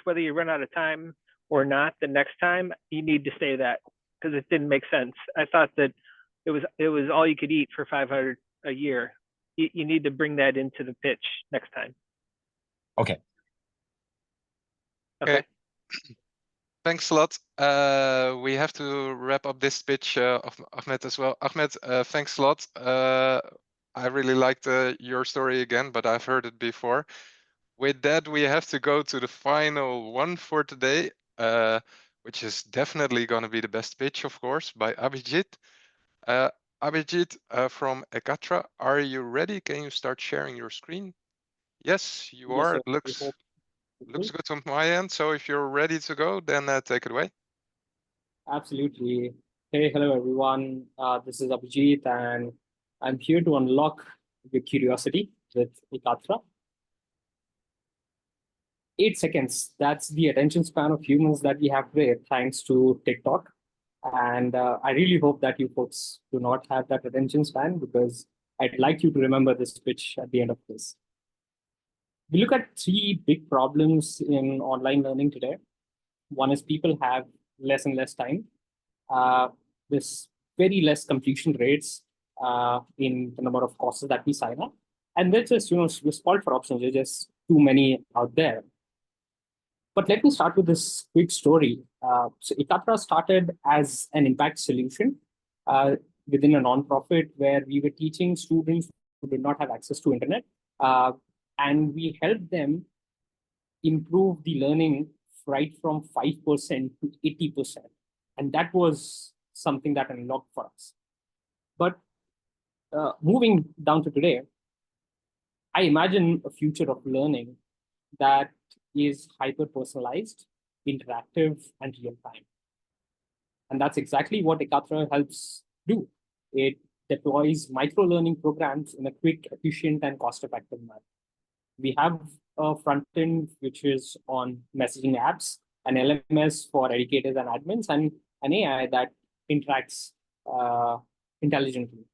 whether you run out of time or not the next time, you need to say that, because it didn't make sense. I thought that it was all you could eat for 500 a year. You need to bring that into the pitch next time. Okay. Thanks a lot. We have to wrap up this pitch of Akhmet as well. Akhmet, thanks a lot. I really liked your story again, but I've heard it before. With that, we have to go to the final one for today, which is definitely going to be the best pitch, of course, by Abheejit. Abheejit from Ekatra, are you ready? Can you start sharing your screen? Yes, you are. Sir. Looks good on my end. So if you're ready to go, then take it away. Absolutely. Hey, hello everyone. This is Abheejit, and I'm here to unlock your curiosity with Ekatra. 8 seconds, that's the attention span of humans that we have today, thanks to TikTok. And I really hope that you folks do not have that attention span, because I'd like you to remember this pitch at the end of this. We look at 3 big problems in online learning today. One is people have less and less time. There's very less completion rates in the number of courses that we sign up. And there's just, we're spoiled for options. There's just too many out there. But let me start with this quick story. So Ekatra started as an impact solution within a nonprofit where we were teaching students who did not have access to internet. And we helped them improve the learning right from 5% to 80%. And that was something that unlocked for us. But moving down to today, I imagine a future of learning that is hyper-personalized, interactive, and real-time. And that's exactly what Ekatra helps do. It deploys micro-learning programs in a quick, efficient, and cost-effective manner. We have a front end, which is on messaging apps, an LMS for educators and admins, and an AI that interacts intelligently.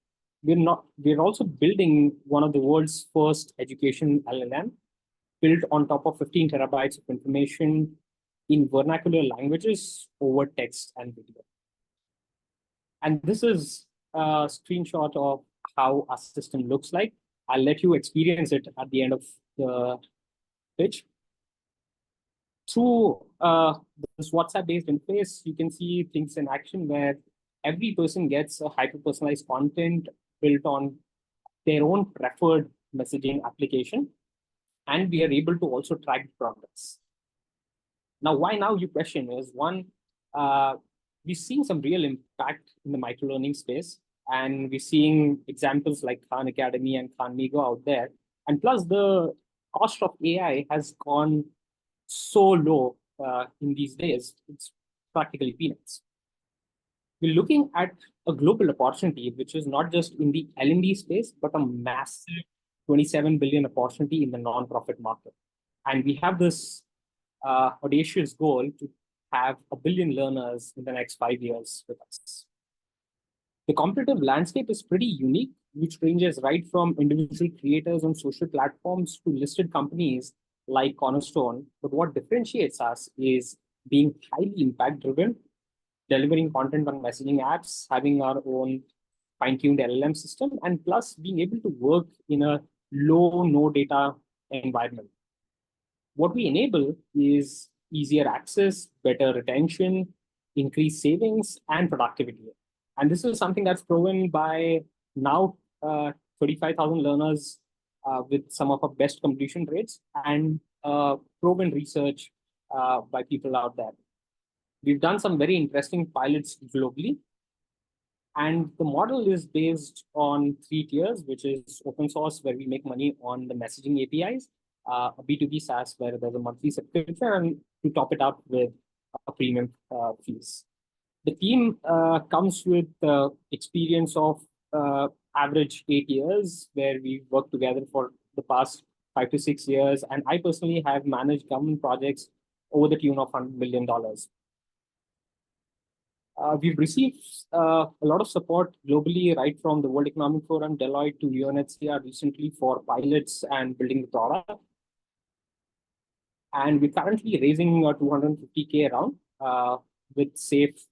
We're also building one of the world's first education LLM, built on top of 15 terabytes of information in vernacular languages over text and video. And this is a screenshot of how our system looks like. I'll let you experience it at the end of the pitch. Through this WhatsApp-based interface, you can see things in action where every person gets a hyper-personalized content built on their own preferred messaging application. And we are able to also track progress. Now, why now, you question is, one, we're seeing some real impact in the microlearning space. And we're seeing examples like Khan Academy and Khan Migo out there. And plus, the cost of AI has gone so low in these days, it's practically peanuts. we're looking at a global opportunity, which is not just in the L&D space, but a massive 27 billion opportunity in the non-profit market. And we have this audacious goal to have 1 billion learners in the next 5 years with us. The competitive landscape is pretty unique, which ranges right from individual creators on social platforms to listed companies like Cornerstone. But what differentiates us is being highly impact-driven, delivering content on messaging apps, having our own fine-tuned LLM system, and plus being able to work in a low, no data environment. What we enable is easier access, better retention, increased savings, and productivity. And this is something that's proven by now 35,000 learners with some of our best completion rates and proven research by people out there. We've done some very interesting pilots globally. And the model is based on 3 tiers, which is open source, where we make money on the messaging APIs, a B2B SaaS, where there's a monthly subscription, and to top it up with a premium fees. The team comes with experience of average 8 years, where we've worked together for the past 5 to 6 years. And I personally have managed government projects over the tune of $100 million. We've received a lot of support globally, right from the World Economic Forum, Deloitte to UNHCR recently for pilots and building the product. And we're currently raising a 250K round with SAFE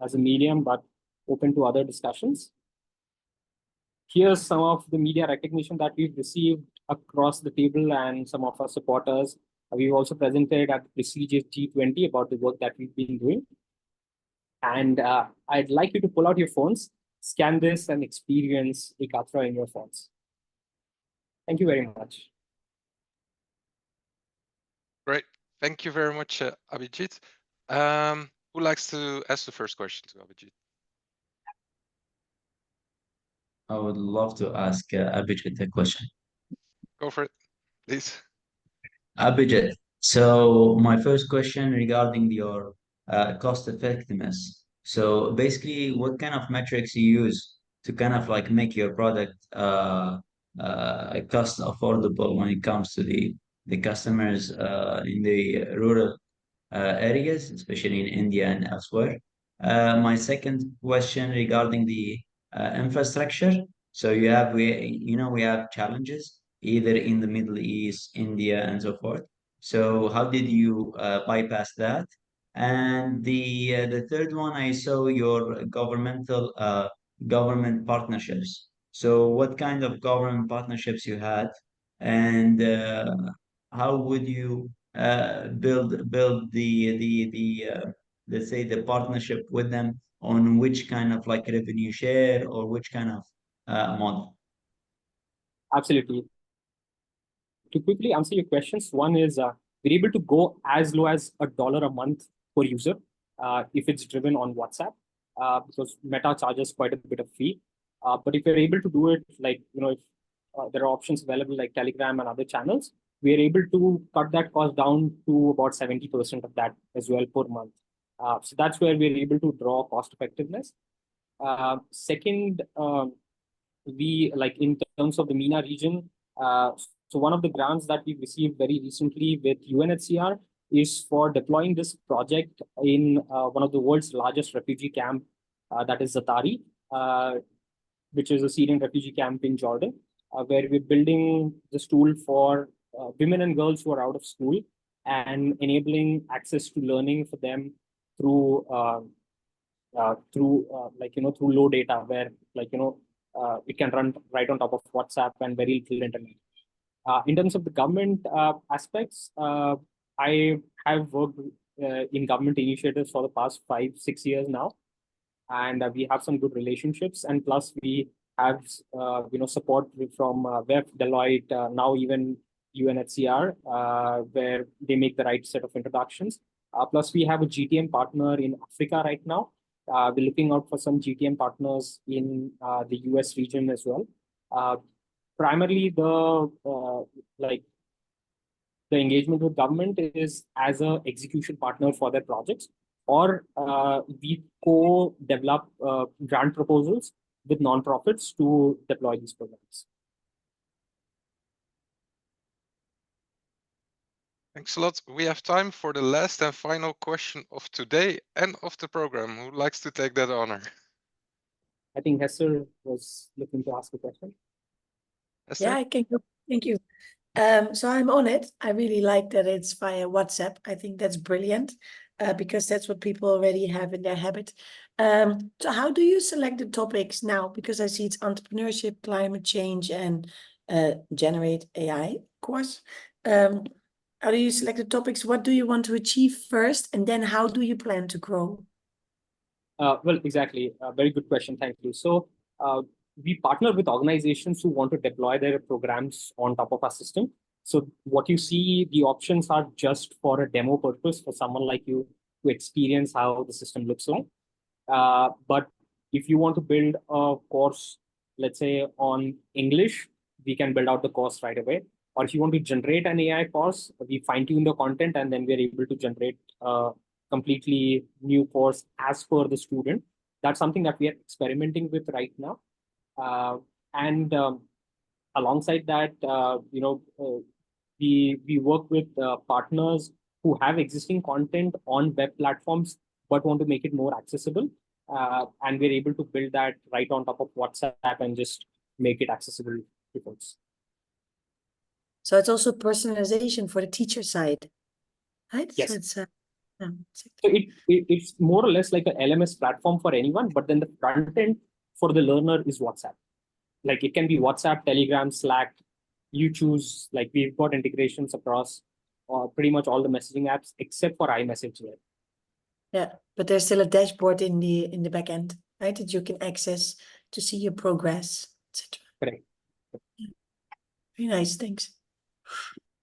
as a medium, but open to other discussions. Here's some of the media recognition that we've received across the table and some of our supporters. We've also presented at the prestigious G20 about the work that we've been doing. And I'd like you to pull out your phones, scan this, and experience Ekatra in your phones. Thank you very much. Great. Thank you very much, Abheejit. Who likes to ask the first question to Abheejit? I would love to ask Abheejit a question. Go for it, please. Abheejit, so my first question regarding your cost effectiveness. So basically, what kind of metrics you use to kind of like make your product cost affordable when it comes to the customers in the rural areas, especially in India and elsewhere. My second question regarding the infrastructure. So we have challenges either in the Middle East, India, and so forth. So how did you bypass that? And the third one, I saw your government partnerships. So what kind of government partnerships you had, and how would you build the let's say the partnership with them on which kind of like revenue share or which kind of model? Absolutely. To quickly answer your questions, one is we're able to go as low as $1 a month per user if it's driven on WhatsApp, because Meta charges quite a bit of fee. But if you're able to do it, like, if there are options available like Telegram and other channels, we're able to cut that cost down to about 70% of that as well per month. So that's where we're able to draw cost effectiveness. Second, we like in terms of the MENA region. So one of the grants that we received very recently with UNHCR is for deploying this project in one of the world's largest refugee camp, that is Zatari, which is a Syrian refugee camp in Jordan, where we're building this tool for women and girls who are out of school and enabling access to learning for them through through low data, where it can run right on top of WhatsApp and very little internet. In terms of the government aspects, I have worked in government initiatives for the past 5-6 years now, and we have some good relationships. And plus, we have support from WEF, Deloitte, now even UNHCR, where they make the right set of introductions. Plus, we have a GTM partner in Africa right now. We're looking out for some GTM partners in the US region as well. Primarily, the engagement with government is as an execution partner for their projects. or we co-develop grant proposals with nonprofits to deploy these programs. Thanks a lot. We have time for the last and final question of today and of the program. Who likes to take that honor? I think Hester was looking to ask a question. Esther? Yeah, I can go. Thank you. So I'm on it. I really like that it's via WhatsApp. I think that's brilliant because that's what people already have in their habit. So how do you select the topics now? Because I see it's entrepreneurship, climate change, and generate AI course. How do you select the topics? What do you want to achieve first? And then how do you plan to grow? Well, exactly. Very good question. Thank you. So we partner with organizations who want to deploy their programs on top of our system. So what you see, the options are just for a demo purpose for someone like you to experience how the system looks like. But if you want to build a course, let's say on English, we can build out the course right away. Or if you want to generate an AI course, we fine tune the content and then we're able to generate completely new course as per the student. That's something that we are experimenting with right now. And alongside that, we work with partners who have existing content on web platforms but want to make it more accessible. And we're able to build that right on top of WhatsApp and just make it accessible to folks. So it's also personalization for the teacher side, right? Yes. So it's So it's more or less like an LMS platform for anyone, but then the front end for the learner is WhatsApp. Like it can be WhatsApp, Telegram, Slack. You choose. Like we've got integrations across pretty much all the messaging apps except for iMessage there. Yeah, but there's still a dashboard in the back end, right? That you can access to see your progress, etc. Correct. Yeah. Very nice, thanks.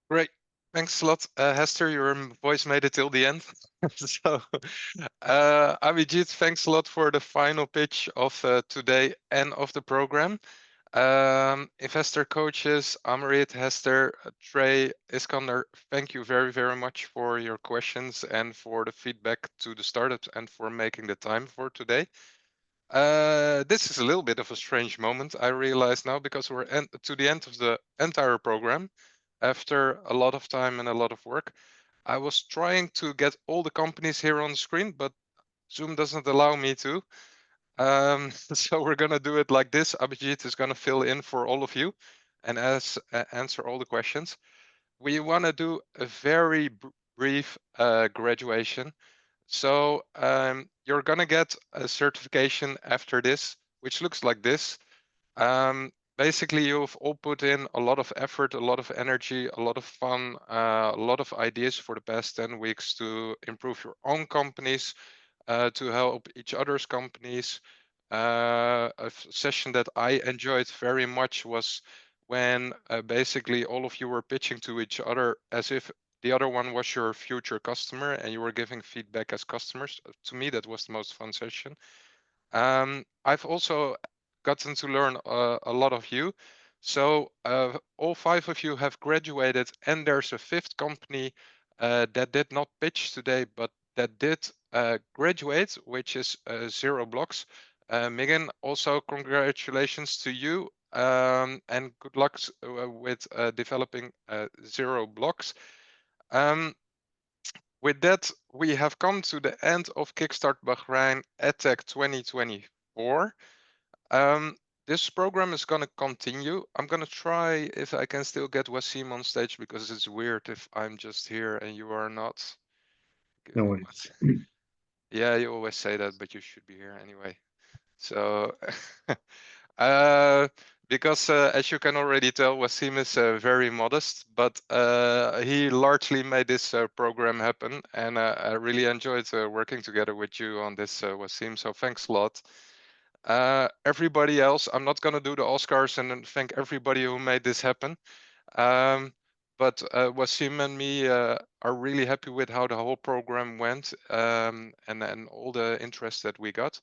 Great. Thanks a lot. Hester, your voice made it till the end. So, Abheejit, thanks a lot for the final pitch of today and of the program. Investor coaches, Amarit, Hester, Trey, Iskander, thank you very, very much for your questions and for the feedback to the startups and for making the time for today. This is a little bit of a strange moment, I realize now, because we're to the end of the entire program. After a lot of time and a lot of work, I was trying to get all the companies here on the screen, but Zoom doesn't allow me to. So we're gonna do it like this. Abheejit is gonna fill in for all of you and answer all the questions. We wanna do a very brief graduation. So you're gonna get a certification after this, which looks like this. Basically, you've all put in a lot of effort, a lot of energy, a lot of fun, a lot of ideas for the past 10 weeks to improve your own companies, to help each other's companies. A session that I enjoyed very much was when basically all of you were pitching to each other as if the other one was your future customer and you were giving feedback as customers. To me, that was the most fun session. I've also gotten to learn a lot of you. So all 5 of you have graduated, and there's a 5th company that did not pitch today, but that did graduate, which is Zero Blox. Migin, also congratulations to you, and good luck with developing Zero Blox. With that, we have come to the end of Kickstart Bahrain EdTech 2024. This program is going to continue. I'm going to try if I can still get Wasim on stage, because it's weird if I'm just here and you are not. No worries. Yeah, you always say that, but you should be here anyway. So, because as you can already tell, Wasim is very modest, but he largely made this program happen, and I really enjoyed working together with you on this, Wasim. So thanks a lot. Everybody else, I'm not going to do the Oscars and then thank everybody who made this happen. But Wasim and me are really happy with how the whole program went, and all the interest that we got.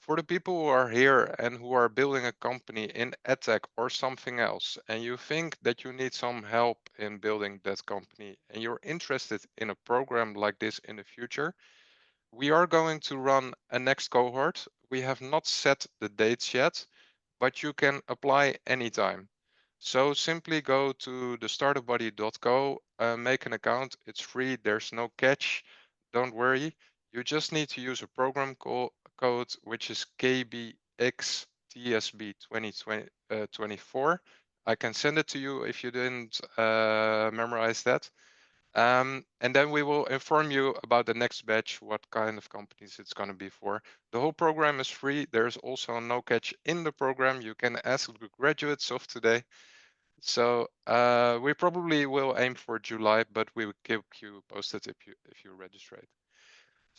For the people who are here and who are building a company in EdTech or something else, and you think that you need some help in building that company, and you're interested in a program like this in the future, we are going to run a next cohort. We have not set the dates yet, but you can apply anytime. So simply go to the startupbuddy.co, make an account. It's free. There's no catch. Don't worry. You just need to use a program code, which is KBXTSB2024. I can send it to you if you didn't memorize that. And then we will inform you about the next batch, what kind of companies it's going to be for. The whole program is free. There's also no catch in the program. You can ask the graduates of today. So we probably will aim for July, but we will keep you posted if you register it.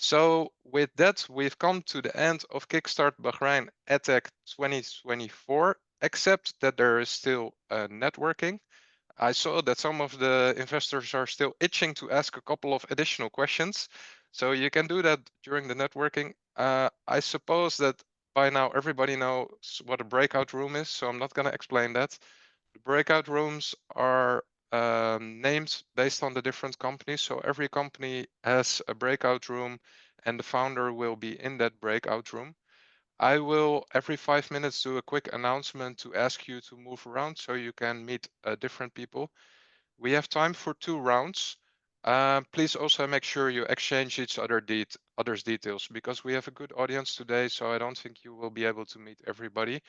So with that, we've come to the end of Kickstart Bahrain EdTech 2024, except that there is still networking. I saw that some of the investors are still itching to ask a couple of additional questions. So you can do that during the networking. I suppose that by now everybody knows what a breakout room is, so I'm not going to explain that. The breakout rooms are named based on the different companies. So every company has a breakout room and the founder will be in that breakout room. I will every 5 minutes do a quick announcement to ask you to move around so you can meet different people. We have time for 2 rounds. Please also make sure you exchange each other's details because we have a good audience today. So I don't think you will be able to meet everybody.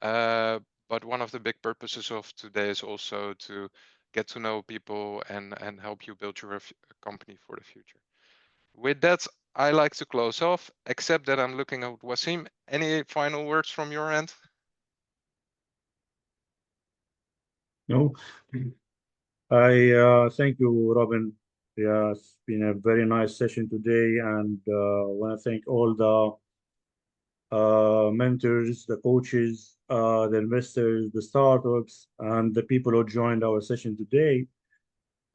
But one of the big purposes of today is also to get to know people and help you build your company for the future. With that, I like to close off, except that I'm looking at Wasim. Any final words from your end? No. I thank you, Robin. Yeah, it's been a very nice session today, and I want to thank all the mentors, the coaches, the investors, the startups, and the people who joined our session today.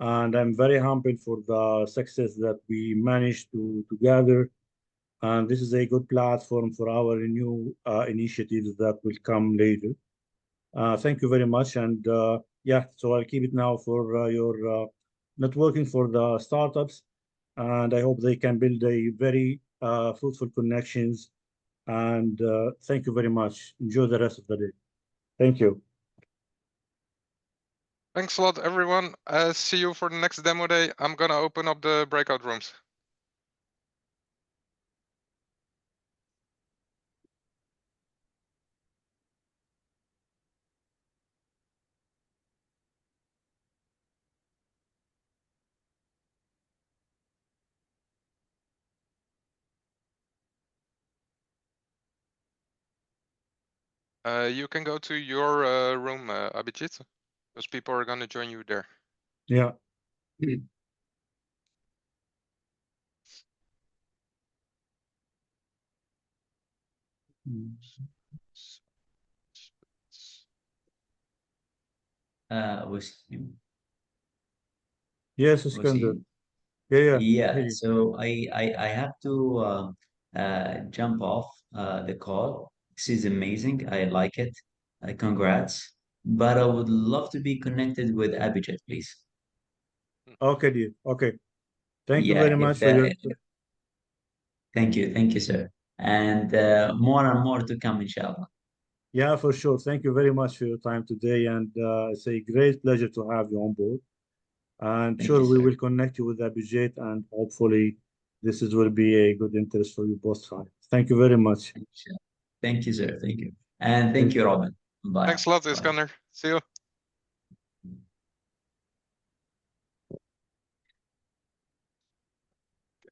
And I'm very humbled for the success that we managed to gather. And this is a good platform for our new initiatives that will come later. Thank you very much. And yeah, so I'll keep it now for your networking for the startups. And I hope they can build a very fruitful connections. And thank you very much. Enjoy the rest of the day. Thank you. Thanks a lot, everyone. See you for the next demo day. I'm going to open up the breakout rooms. You can go to your room, Abheejit, because people are going to join you there. Yeah. Wasim. Yes, Iskander. Wasim. Yeah. Yeah, so I have to jump off the call. This is amazing. I like it. Congrats. But I would love to be connected with Abheejit, please. Okay, dear. Okay. Thank you Yeah, very if much for your. Thank you, sir. And more and more to come, inshallah. Yeah, for sure. Thank you very much for your time today. And it's a great pleasure to have you on board. And Thank sure, you, we sir. will connect you with Abheejit, and hopefully will be a good interest for you both sides. Thank you very much. Thank you, sir. Thank you. And thank you, Robin. Bye. Thanks a lot, Bye. Iskander. See you.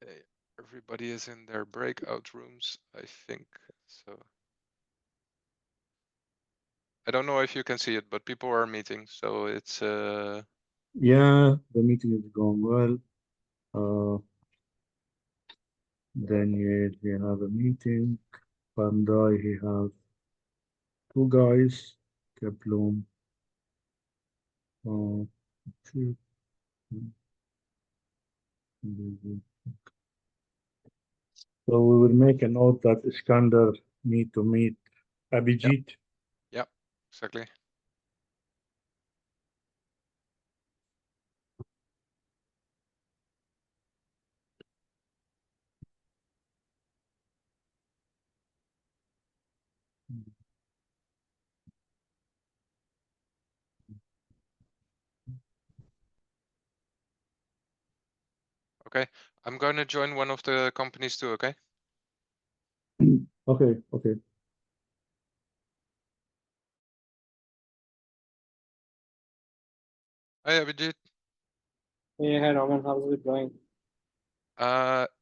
Okay, everybody is in their breakout rooms, I think. So I don't know if you can see it, but people are meeting, so it's Yeah, the meeting is going well. Daniel, he have a meeting. Pandai, he have 2 guys. Kebloom. Two. So we will make a note that Iskander need to meet Abheejit. yeah, exactly. Okay, I'm going to join one of the companies too, okay? Okay, okay. Hey, Abheejit. Hey, hi, Roman. How's it going?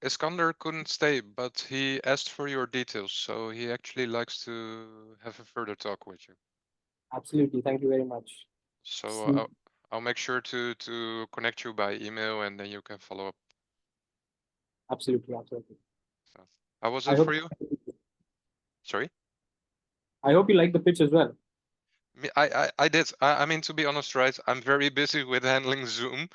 Iskander couldn't stay, but he asked for your details, so he actually likes to have a further talk with you. Absolutely. Thank you very much. So See- I'll make sure to connect you by email, and then you can follow up. Absolutely, absolutely. So, how was I it hope for you? Sorry? I hope you like the pitch as well. I did. I mean, to be honest, right? I'm very busy with handling Zoom,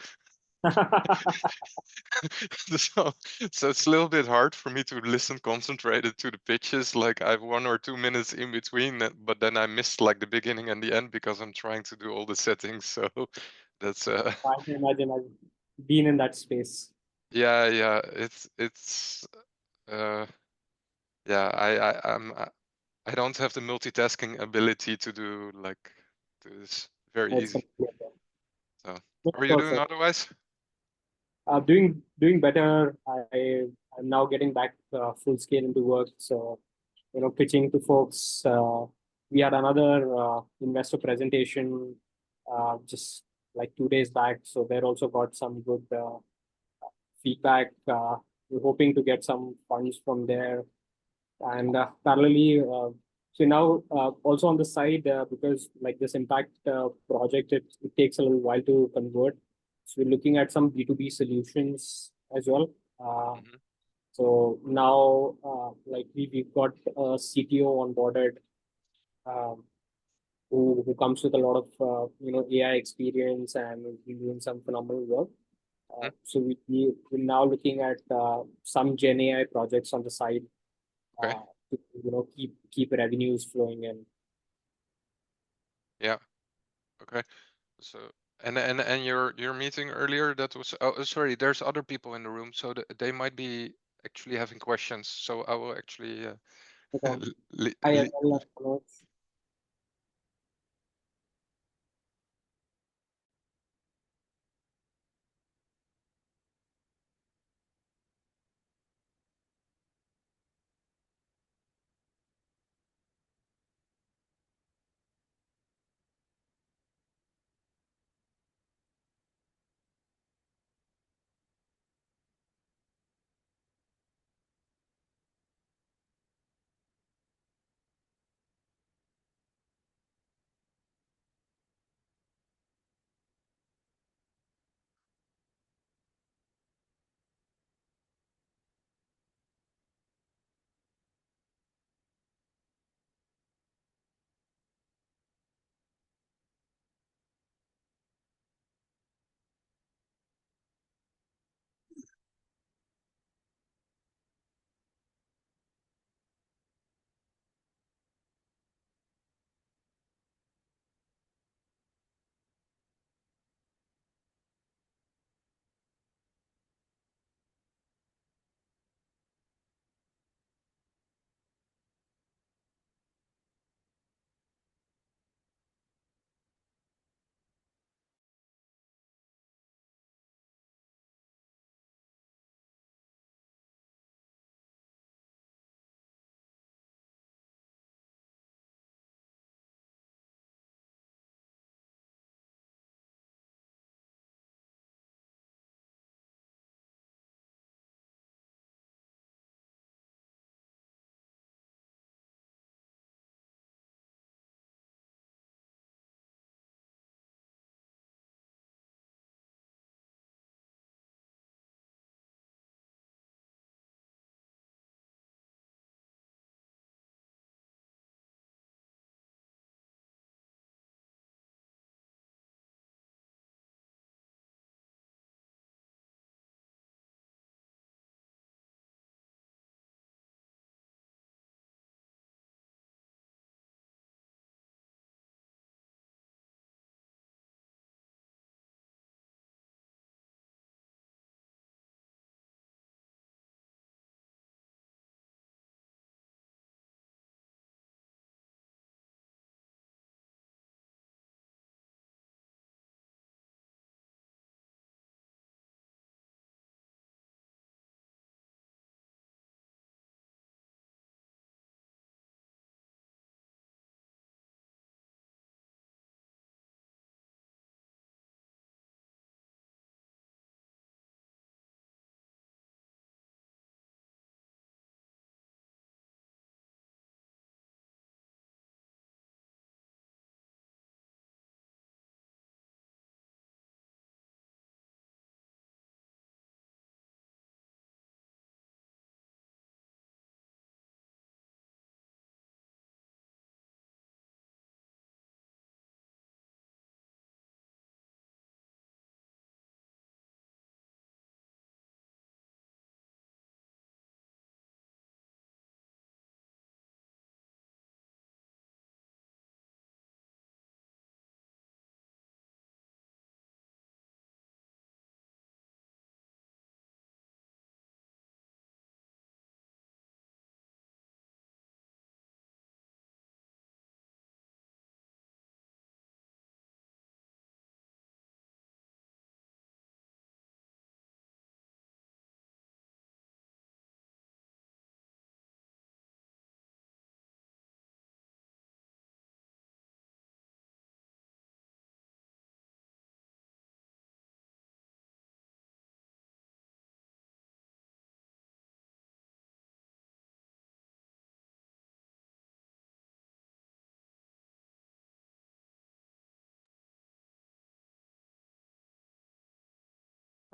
so it's a little bit hard for me to listen concentrated to the pitches. Like I have 1 or 2 minutes in between, but then I missed like the beginning and the end because I'm trying to do all the settings. So that's I can imagine I've been in that space. yeah. It's yeah. I don't have the multitasking ability to do like this very That's easy. completely okay. So That's how are you doing perfect. otherwise? Doing better. I'm now getting back full scale into work. So, pitching to folks. We had another investor presentation just like 2 days back. So there also got some good feedback. We're hoping to get some funds from there. And parallelly, so now also on the side, because like this impact project, it takes a little while to convert. So we're looking at some B2B solutions as well. Mhm. So now, like we've got a CTO onboarded, um, who comes with a lot of AI experience and is doing some phenomenal work. Mhm. So we're now looking at some Gen AI projects on the side Okay. to keep revenues flowing in. Yeah. Okay. So and your meeting earlier, that was sorry, there's other people in the room, so they might be actually having questions. So I will actually Okay. li- I li- hello.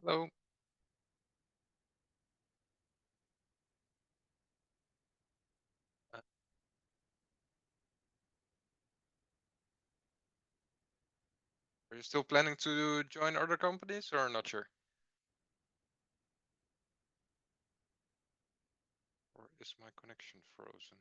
Hello. Are you still planning to join other companies or not sure? Or is my connection frozen?